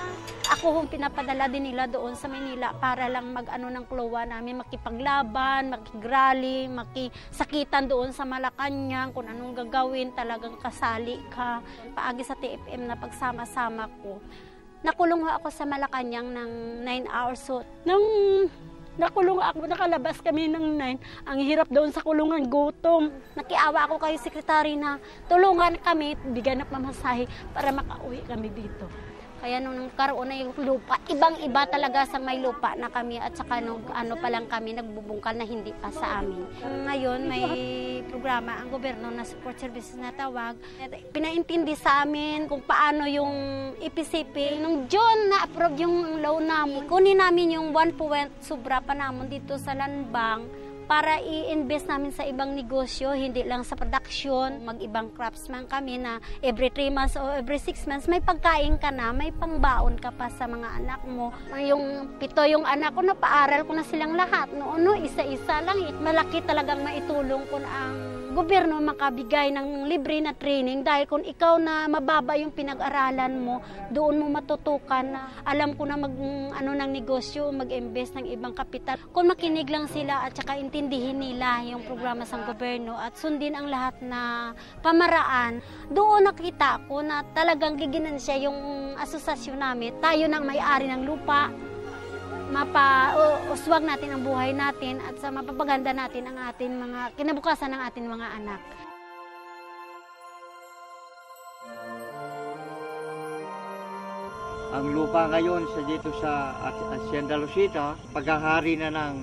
Ako hong pinapadala din nila doon sa Manila para lang mag-ano ng klowa namin, makipaglaban, makigrally, makisakitan doon sa Malacanang, kung anong gagawin, talagang kasali ka. Paagi sa TFM na pagsama-sama ko. Nakulong ako sa Malacanang ng 9 hours. So, nakulong ako, nakalabas kami ng 9. Ang hirap doon sa kulungan, gutom. Nakiawa ako kay sekretary na tulungan kami, bigyan ng pamasahe para makauwi kami dito. Kaya nung karoon na yung lupa, ibang-iba talaga sa may lupa na kami at saka ano pa lang kami, nagbubungkal na hindi pa sa amin. Ngayon may programa ang gobyerno na support services na tawag. Pinaintindi sa amin kung paano yung EPCP. Nung June na-approve yung loan namin, kunin namin yung 1 sobra pa namin dito sa land bank para i-invest namin sa ibang negosyo, hindi lang sa production. Mag-ibang crops man kami na every 3 months o every 6 months, may pagkain ka na, may pangbaon ka pa sa mga anak mo. Yung 7 yung anak ko, napaaral ko na silang lahat. Noon, isa-isa lang. Malaki talagang maitulong ko ang gobyerno makabigay ng libre na training dahil kung ikaw na mababa yung pinag-aralan mo, doon mo matutukan na alam ko na ng negosyo, mag-invest ng ibang kapital. Kung makinig lang sila at saka intindihin nila yung programa sa gobyerno at sundin ang lahat na pamaraan, doon nakita ko na talagang giginansya yung asosasyon namin. Tayo nang may-ari ng lupa, uswag natin ang buhay natin at sa mapapaganda natin ang ating mga kinabukasan ng ating mga anak. Ang lupa ngayon dito sa Hacienda Lucita, paghahari na ng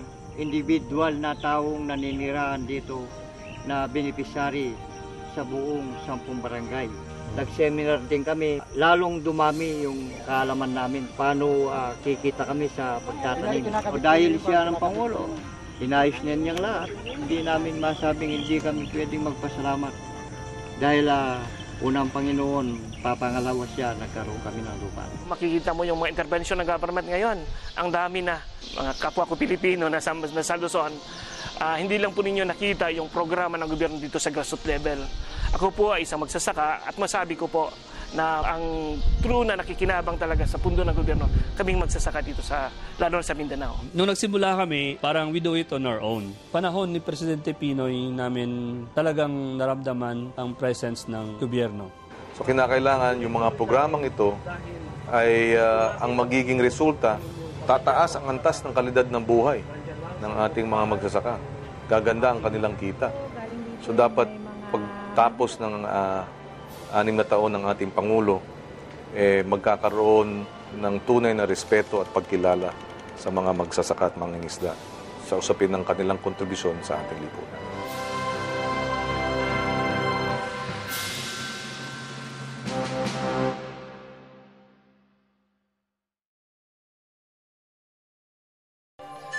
individual na taong naninirahan dito na beneficiary sa buong 10 barangay. Nag-seminar din kami, lalong dumami yung kaalaman namin paano kikita kami sa pagtatanim. O dahil siya ng Pangulo, inayos niya niyang lahat. Hindi namin masabing hindi kami pwedeng magpasalamat. Dahil unang Panginoon, papangalawa siya, nagkaroon kami ng lupa. Makikita mo yung mga intervention ng government ngayon. Ang dami na mga kapwa ko Pilipino na sa Luzon. Hindi lang po ninyo nakita yung programa ng gobyerno dito sa grassroots level. Ako po ay isang magsasaka at masabi ko po na ang true na nakikinabang talaga sa pundo ng gobyerno, kaming magsasaka dito lalo na sa Mindanao. Nung nagsimula kami, parang we do it on our own. Panahon ni Presidente Pinoy namin talagang naramdaman ang presence ng gobyerno. So kinakailangan yung mga programang ito ay ang magiging resulta, tataas ang antas ng kalidad ng buhay ng ating mga magsasaka. Gaganda ang kanilang kita. So dapat pagtapos ng 6 na taon ng ating Pangulo, magkakaroon ng tunay na respeto at pagkilala sa mga magsasaka at mangingisda sa usapin ng kanilang kontribusyon sa ating lipunan.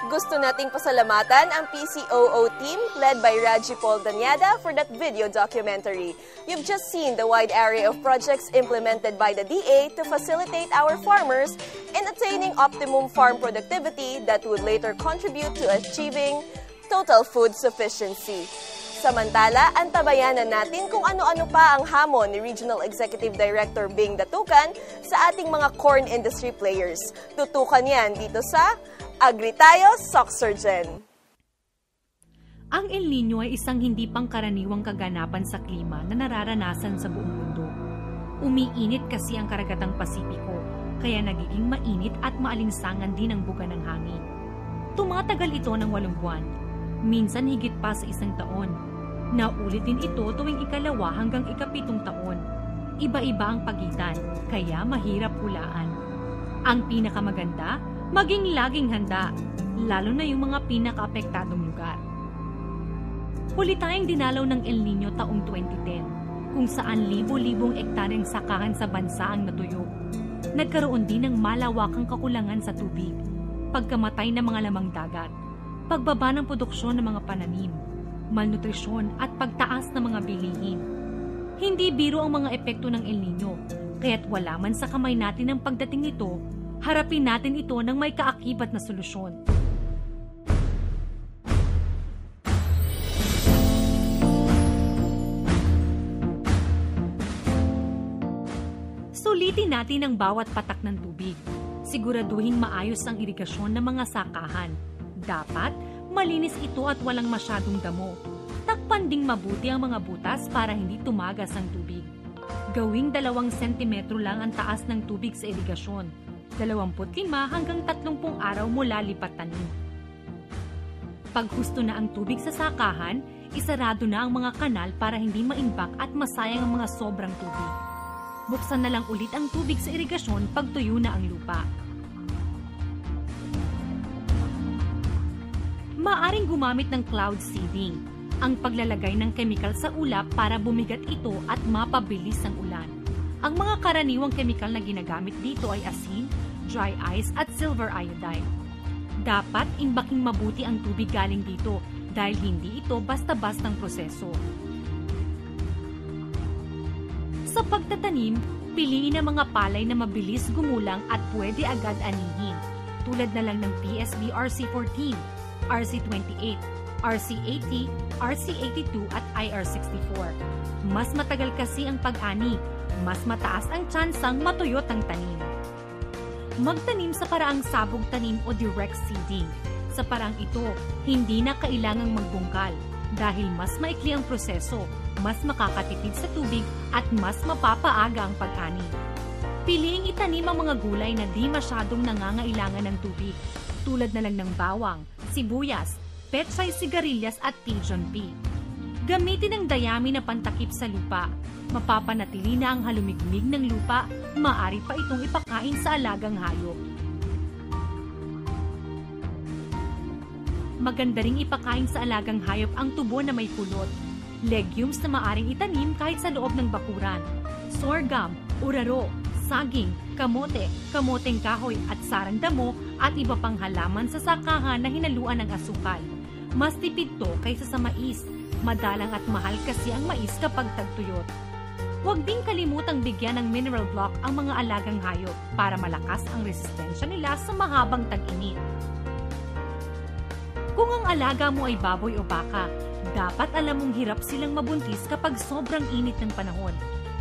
Gusto nating pasalamatan ang PCOO team led by Raji Paul Danyada for that video documentary. You've just seen the wide array of projects implemented by the DA to facilitate our farmers in attaining optimum farm productivity that would later contribute to achieving total food sufficiency. Samantala, antabayanan natin kung ano-ano pa ang hamon ni Regional Executive Director Bing Datucan sa ating mga corn industry players. Tutukan yan dito sa Agri Tayo, Soxurgen. Ang El Nino ay isang hindi pangkaraniwang kaganapan sa klima na nararanasan sa buong mundo. Umiinit kasi ang karagatang Pasipiko, kaya nagiging mainit at maalinsangan din ang buga ng hangin. Tumatagal ito ng 8 buwan, minsan higit pa sa 1 taon. Naulit din ito tuwing 2 hanggang 7 taon. Iba-iba ang pagitan, kaya mahirap hulaan. Ang pinakamaganda, maging laging handa, lalo na yung mga pinaka-apektadong lugar. Huli tayong dinalaw ng El Nino taong 2010, kung saan libo-libong ektaryeng sakahan sa bansa ang natuyo. Nagkaroon din ng malawakang kakulangan sa tubig, pagkamatay ng mga lamang dagat, pagbaba ng produksyon ng mga pananim, malnutrisyon at pagtaas ng mga bilihin. Hindi biro ang mga epekto ng El Nino, kaya't wala man sa kamay natin ang pagdating nito, harapin natin ito ng may kaakibat na solusyon. Sulitin natin ang bawat patak ng tubig. Siguraduhin maayos ang irigasyon ng mga sakahan. Dapat malinis ito at walang masyadong damo. Takpan ding mabuti ang mga butas para hindi tumagas ang tubig. Gawing 2 sentimetro lang ang taas ng tubig sa irigasyon. 25 hanggang 30 araw mula lipat tanim. Pag husto na ang tubig sa sakahan, isarado na ang mga kanal para hindi maimbak at masayang ang mga sobrang tubig. Buksan na lang ulit ang tubig sa irigasyon pag tuyo na ang lupa. Maaring gumamit ng cloud seeding, ang paglalagay ng kemikal sa ulap para bumigat ito at mapabilis ang ulan. Ang mga karaniwang kemikal na ginagamit dito ay asin, dry ice at silver iodide. Dapat imbaking mabuti ang tubig galing dito dahil hindi ito basta-bastang proseso. Sa pagtatanim, piliin ang mga palay na mabilis gumulang at pwede agad anihin, tulad na lang ng PSB RC14, RC28, RC80 RC82 at IR64. Mas matagal kasi ang pag-ani, mas mataas ang tsansang matuyot ang tanim. Magtanim sa paraang sabog tanim o direct seeding. Sa paraang ito, hindi na kailangang magbungkal dahil mas maikli ang proseso, mas makakatipid sa tubig at mas mapapaaga ang pag-ani. Piliing itanim ang mga gulay na di masyadong nangangailangan ng tubig, tulad na lang ng bawang, sibuyas, pechay sigarilyas at pigeon pea. Gamitin ang dayami na pantakip sa lupa. Mapapanatili na ang halumigmig ng lupa, maaari pa itong ipakain sa alagang hayop. Maganda ring ipakain sa alagang hayop ang tubo na may pulot. Legumes na maaring itanim kahit sa loob ng bakuran. Sorghum, uraro, saging, kamote, kamoteng kahoy at sarang damo at iba pang halaman sa sakahan na hinaluan ng asukal. Mas tipid to kaysa sa mais. Madalang at mahal kasi ang mais kapag tagtuyot. Huwag ding kalimutang bigyan ng mineral block ang mga alagang hayop para malakas ang resistensya nila sa mahabang tag-init. Kung ang alaga mo ay baboy o baka, dapat alam mong hirap silang mabuntis kapag sobrang init ng panahon.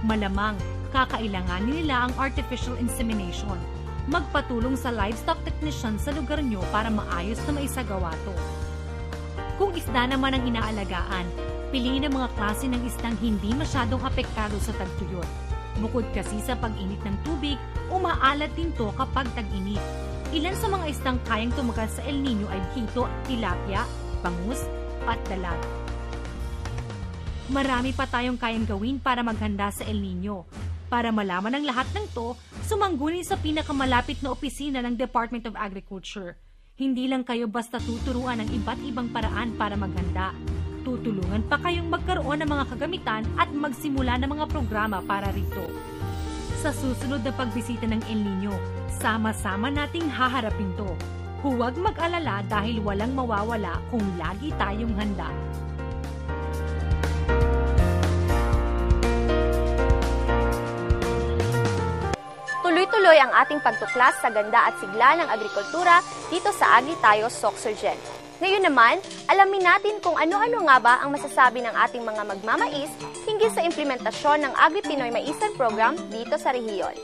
Malamang, kakailanganin nila ang artificial insemination. Magpatulong sa livestock technician sa lugar nyo para maayos na maisagawa to. Kung isda naman ang inaalagaan, piliin ang mga klase ng isdang hindi masyadong apektado sa tagtuyot. Bukod kasi sa pag-init ng tubig, umaalat din to kapag tag-init. Ilan sa mga isdang kayang tumagal sa El Nino ay hito, tilapia, bangus, at dalag. Marami pa tayong kayang gawin para maghanda sa El Nino. Para malaman ang lahat ng to, sumangguni sa pinakamalapit na opisina ng Department of Agriculture. Hindi lang kayo basta tuturuan ng iba't ibang paraan para maghanda. Tutulungan pa kayong magkaroon ng mga kagamitan at magsimula ng mga programa para rito. Sa susunod na pagbisita ng El Nino, sama-sama nating haharapin to. Huwag mag-alala dahil walang mawawala kung lagi tayong handa. Tuloy-tuloy ang ating pagtuklas sa ganda at sigla ng agrikultura dito sa Agri Tayo Soxurgen. Ngayon naman, alamin natin kung ano-ano nga ba ang masasabi ng ating mga magmamais hinggil sa implementasyon ng Agri Pinoy Maisan Program dito sa rehiyon.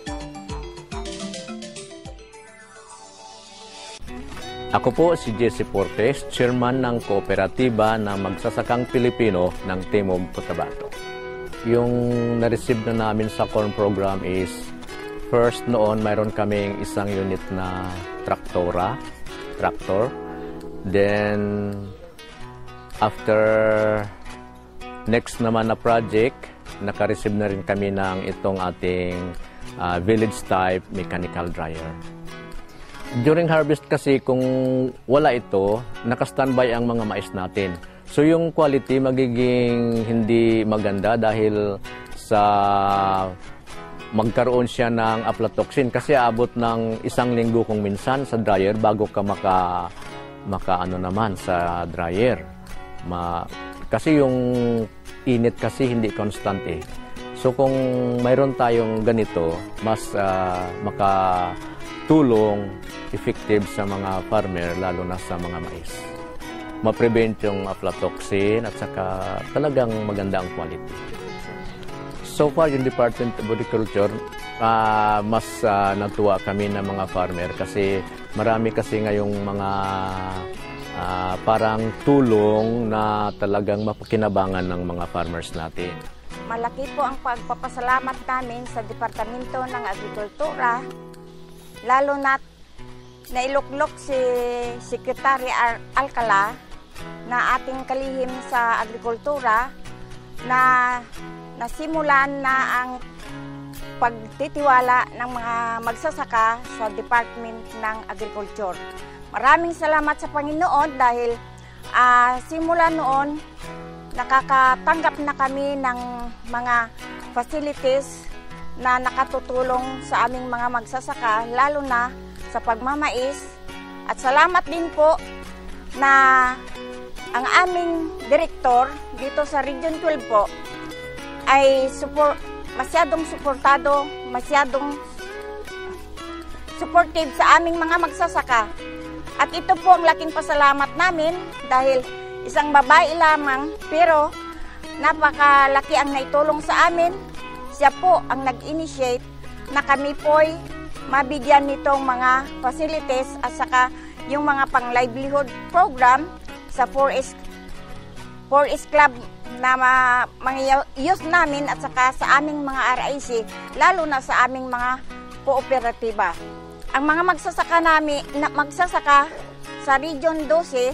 Ako po si Jesse Portes, chairman ng kooperatiba ng magsasakang Pilipino ng Timog Cotabato. Yung na-receive na namin sa corn program is, first noon mayroon kaming isang unit na tractor. Then, after next naman na project, naka-receive na rin kami ng itong ating village type mechanical dryer. During harvest kasi kung wala ito, naka-standby ang mga mais natin. So yung quality magiging hindi maganda dahil sa magkaroon siya ng aflatoxin kasi abot ng 1 linggo kung minsan sa dryer bago ka maka naman sa dryer. Kasi yung init kasi hindi constant eh. So kung mayroon tayong ganito, mas makatulong effective sa mga farmer lalo na sa mga mais. Ma-prevent yung aflatoxin at saka talagang maganda ang quality. So far, yung Department of Agriculture, mas natuwa kami ng mga farmer kasi marami kasi ngayong mga parang tulong na talagang mapakinabangan ng mga farmers natin. Malaki po ang pagpapasalamat namin sa Departamento ng Agrikultura, lalo na nailuklok si Secretary Alcala na ating kalihim sa agrikultura na nasimulan na ang pagtitiwala ng mga magsasaka sa Department ng Agriculture. Maraming salamat sa Panginoon dahil simula noon nakakatanggap na kami ng mga facilities na nakatutulong sa aming mga magsasaka, lalo na sa pagmamais. At salamat din po na ang aming direktor dito sa Region 12 po ay masyadong suportado, masyadong supportive sa aming mga magsasaka. At ito po ang laking pasalamat namin dahil isang babae lamang, pero napakalaki ang naitulong sa amin. Siya po ang nag-initiate na kami po'y mabigyan nitong mga facilities at saka yung mga pang-livelihood program sa 4S Club na mga youth namin at saka sa aming mga RIC, lalo na sa aming mga kooperatiba. Ang mga magsasaka sa Region 12,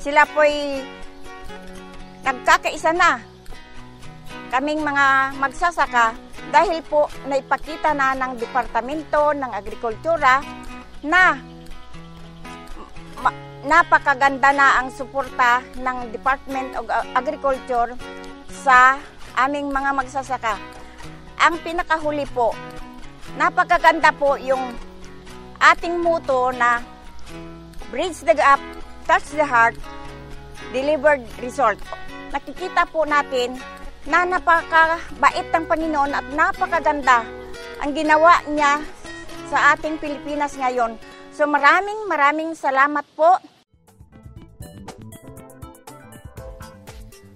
sila po'y nagkakaisa na. Kaming mga magsasaka dahil po naipakita na ng Departamento ng Agrikultura na napakaganda na ang suporta ng Department of Agriculture sa aming mga magsasaka. Ang pinakahuli po, napakaganda po yung ating motto na Bridge the Gap, Touch the Heart, Delivered Result. Nakikita po natin na napakabait ng Panginoon at napakaganda ang ginawa niya sa ating Pilipinas ngayon. So maraming salamat po.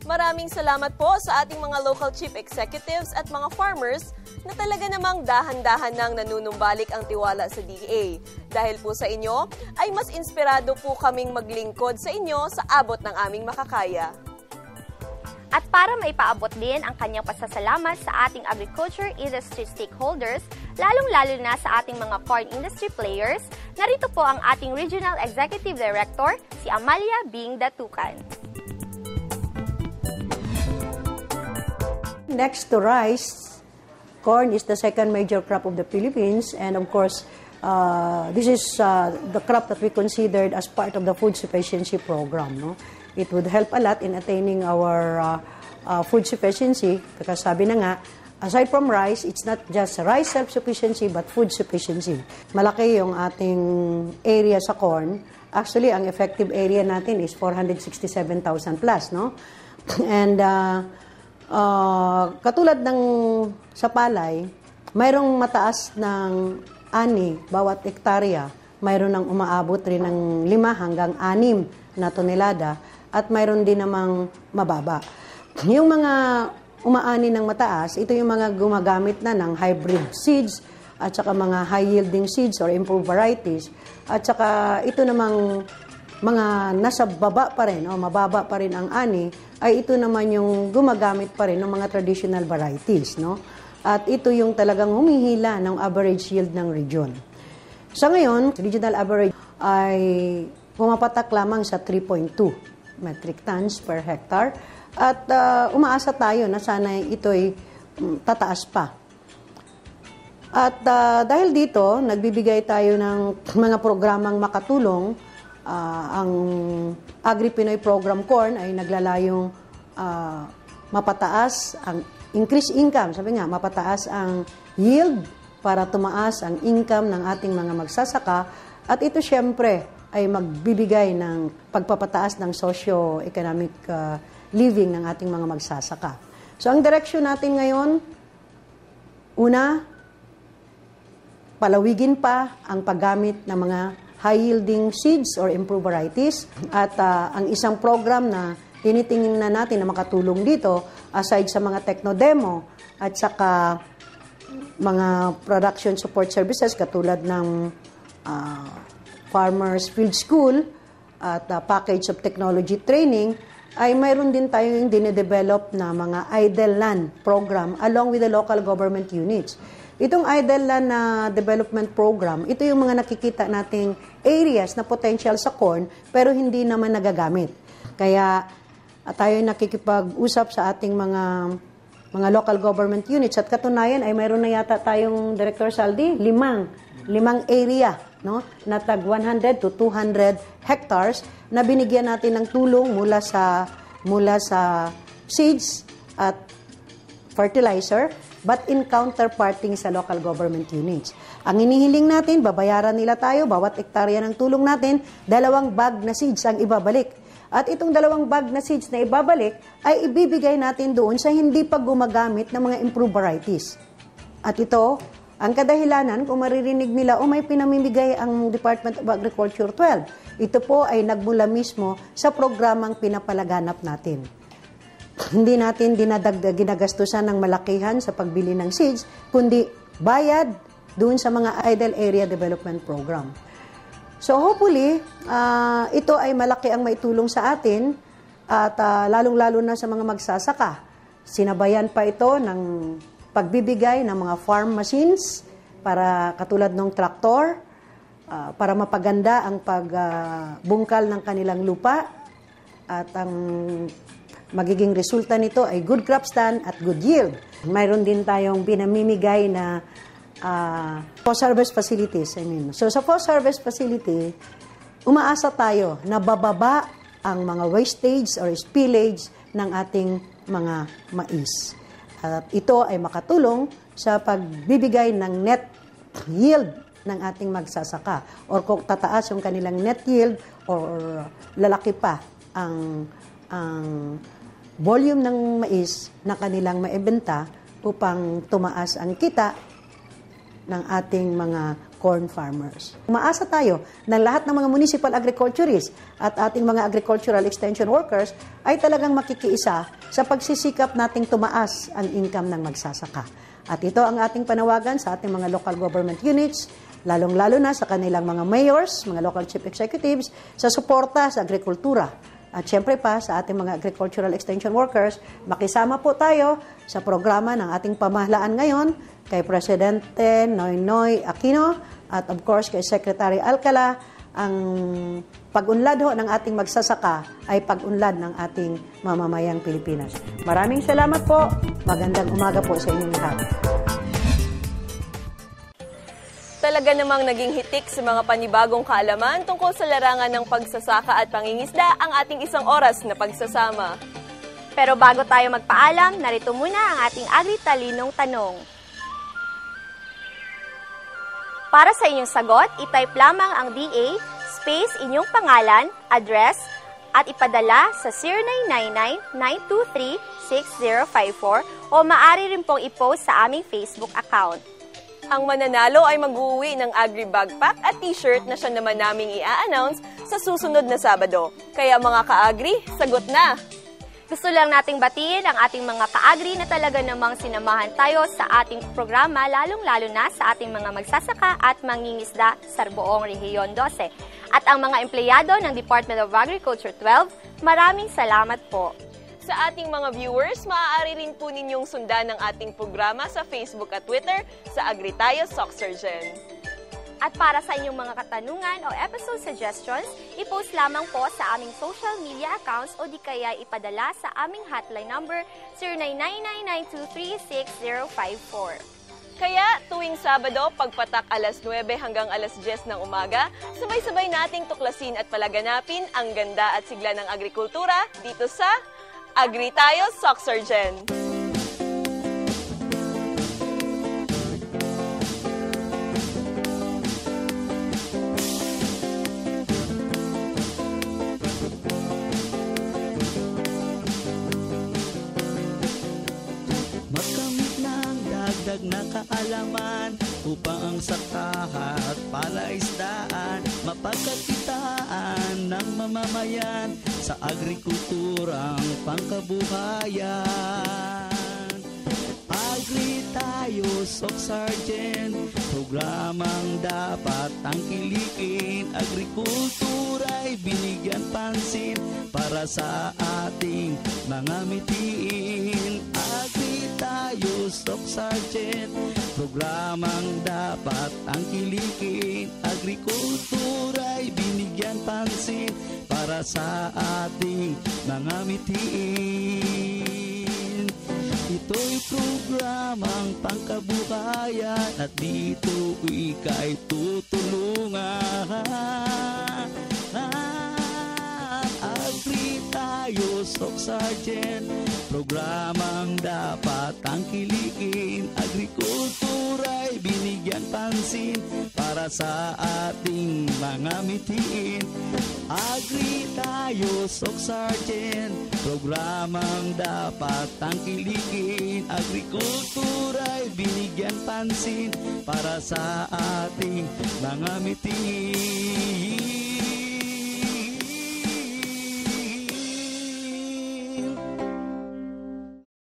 Maraming salamat po sa ating mga local chief executives at mga farmers na talaga namang dahan-dahan nang nanunumbalik ang tiwala sa DA. Dahil po sa inyo, ay mas inspirado po kaming maglingkod sa inyo sa abot ng aming makakaya. At para maipaabot din ang kanyang pasasalamat sa ating agriculture industry stakeholders, lalong-lalo na sa ating mga corn industry players, narito po ang ating Regional Executive Director, si Amalia Bing Datukan. Next to rice, corn is the second major crop of the Philippines, and of course, this is the crop that we considered as part of the food sufficiency program. No? It would help a lot in attaining our food sufficiency, because sabi na nga, aside from rice, it's not just rice self-sufficiency, but food sufficiency. Malaki yung ating area sa corn. Actually, ang effective area natin is 467,000 plus, no? And katulad ng sa palay, mayroong mataas ng ani bawat hektarya, mayroon ng umaabot rin ng 5 hanggang 6 na tonelada, at mayroon din namang mababa. Yung mga umaani ng mataas, ito yung mga gumagamit na ng hybrid seeds at saka mga high-yielding seeds or improved varieties. At saka ito namang mga nasa baba pa rin o mababa pa rin ang ani, ay ito naman yung gumagamit pa rin ng mga traditional varieties. No? At ito yung talagang humihila ng average yield ng region. Sa ngayon, regional average ay pumapatak lamang sa 3.2 metric tons per hectare. At umaasa tayo na sana ito'y tataas pa. At dahil dito, nagbibigay tayo ng mga programang makatulong. Ang Agri-Pinoy Program Corn ay naglalayong mapataas ang increase income. Sabi nga, mapataas ang yield para tumaas ang income ng ating mga magsasaka. At ito syempre ay magbibigay ng pagpapataas ng socio-economic living ng ating mga magsasaka. So ang direksyon natin ngayon, una, palawigin pa ang paggamit ng mga high-yielding seeds or improved varieties. At ang isang program na tinitingin na natin na makatulong dito, aside sa mga techno-demo at saka mga production support services katulad ng Farmers Field School at package of technology training, ay mayroon din tayo yung dinedevelop na mga idle land program along with the local government units. Itong idle land na development program, ito yung mga nakikita nating areas na potential sa corn pero hindi naman nagagamit. Kaya tayo nakikipag-usap sa ating mga local government units at katunayan ay mayroon na yata tayong Director Saldi, limang area, no, na tag 100 to 200 hectares na binigyan natin ng tulong mula sa seeds at fertilizer, but in counterparting sa local government units. Ang inihiling natin, babayaran nila tayo, bawat hektarya ng tulong natin, 2 bag na seeds ang ibabalik. At itong 2 bag na seeds na ibabalik ay ibibigay natin doon sa hindi pa gumagamit ng mga improved varieties. At ito Ang kadahilanan, kung maririnig nila, may pinamimigay ang Department of Agriculture 12. Ito po ay nagmula mismo sa programang pinapalaganap natin. Hindi natin ginagastusan ng malakihan sa pagbili ng seeds, kundi bayad doon sa mga Idle Area Development Program. So hopefully, ito ay malaki ang maitulong sa atin at lalong-lalo na sa mga magsasaka. Sinabayan pa ito ng pagbibigay ng mga farm machines para katulad ng traktor, para mapaganda ang pagbungkal ng kanilang lupa at ang magiging resulta nito ay good crop stand at good yield. Mayroon din tayong pinamimigay na post-harvest facilities. So sa post-harvest facility, umaasa tayo na bababa ang mga wastage or spillage ng ating mga mais. At ito ay makatulong sa pagbibigay ng net yield ng ating magsasaka. Or kung tataas yung kanilang net yield or lalaki pa ang volume ng mais na kanilang maibenta upang tumaas ang kita ng ating mga corn farmers. Umaasa tayo na lahat ng mga municipal agriculturists at ating mga agricultural extension workers ay talagang makikiisa sa pagsisikap nating tumaas ang income ng magsasaka. At ito ang ating panawagan sa ating mga local government units, lalong-lalo na sa kanilang mga mayors, mga local chief executives, sa suporta sa agrikultura. At syempre pa sa ating mga agricultural extension workers, makisama po tayo sa programa ng ating pamahalaan ngayon kay Presidente Noynoy Aquino at of course kay Secretary Alcala. Ang pag-unlad ho ng ating magsasaka ay pag-unlad ng ating mamamayang Pilipinas. Maraming salamat po. Magandang umaga po sa inyong lahat. Talaga namang naging hitik sa mga panibagong kaalaman tungkol sa larangan ng pagsasaka at pangingisda ang ating isang oras na pagsasama. Pero bago tayo magpaalam, narito muna ang ating agri-talinong tanong. Para sa inyong sagot, itype lamang ang DA, space inyong pangalan, address, at ipadala sa 0999-923-6054 o maaari rin pong i-post sa aming Facebook account. Ang mananalo ay mag-uwi ng agri-backpack at t-shirt na siya naman naming i-announce sa susunod na Sabado. Kaya mga ka-agri, sagot na! Gusto lang nating batiin ang ating mga ka-agri na talaga namang sinamahan tayo sa ating programa, lalong-lalo na sa ating mga magsasaka at mangingisda sa buong Rehiyon 12. At ang mga empleyado ng Department of Agriculture 12, maraming salamat po. Sa ating mga viewers, maaari rin po ninyong sundan ang ating programa sa Facebook at Twitter sa Agritayo Soxurgen. At para sa inyong mga katanungan o episode suggestions, i-post lamang po sa aming social media accounts o di kaya ipadala sa aming hotline number 0999-923-6054. Kaya tuwing Sabado, pagpatak alas 9 hanggang alas 10 ng umaga, sabay-sabay nating tuklasin at palaganapin ang ganda at sigla ng agrikultura dito sa Agritayo Soxurgen. Makamit ng dagdag na kaalaman upang ang sakaha at palaisdaan mapagkakitaan ng mamamayan sa agrikulturang pangkabuhayan. Agritayo Soxurgen, programang dapat tangkilikin. Agrikultura'y binigyan pansin para sa ating mga mitiin. Agritayo Soxurgen, programang dapat tangkilikin. Agrikultura'y binigyan pansin para sa ating mga mitiin. Ito'y programang pangkabuhayan at dito ika'y tutulungan. Agritayo Sok Sergeant, programang dapat tangkilikin. Agrikultura'y binigyan pansin para sa ating mga mitiin. Agri tayo, Sok Sergeant, programang dapat tangkilikin. Agrikultura'y binigyan pansin para sa ating mga mitiin.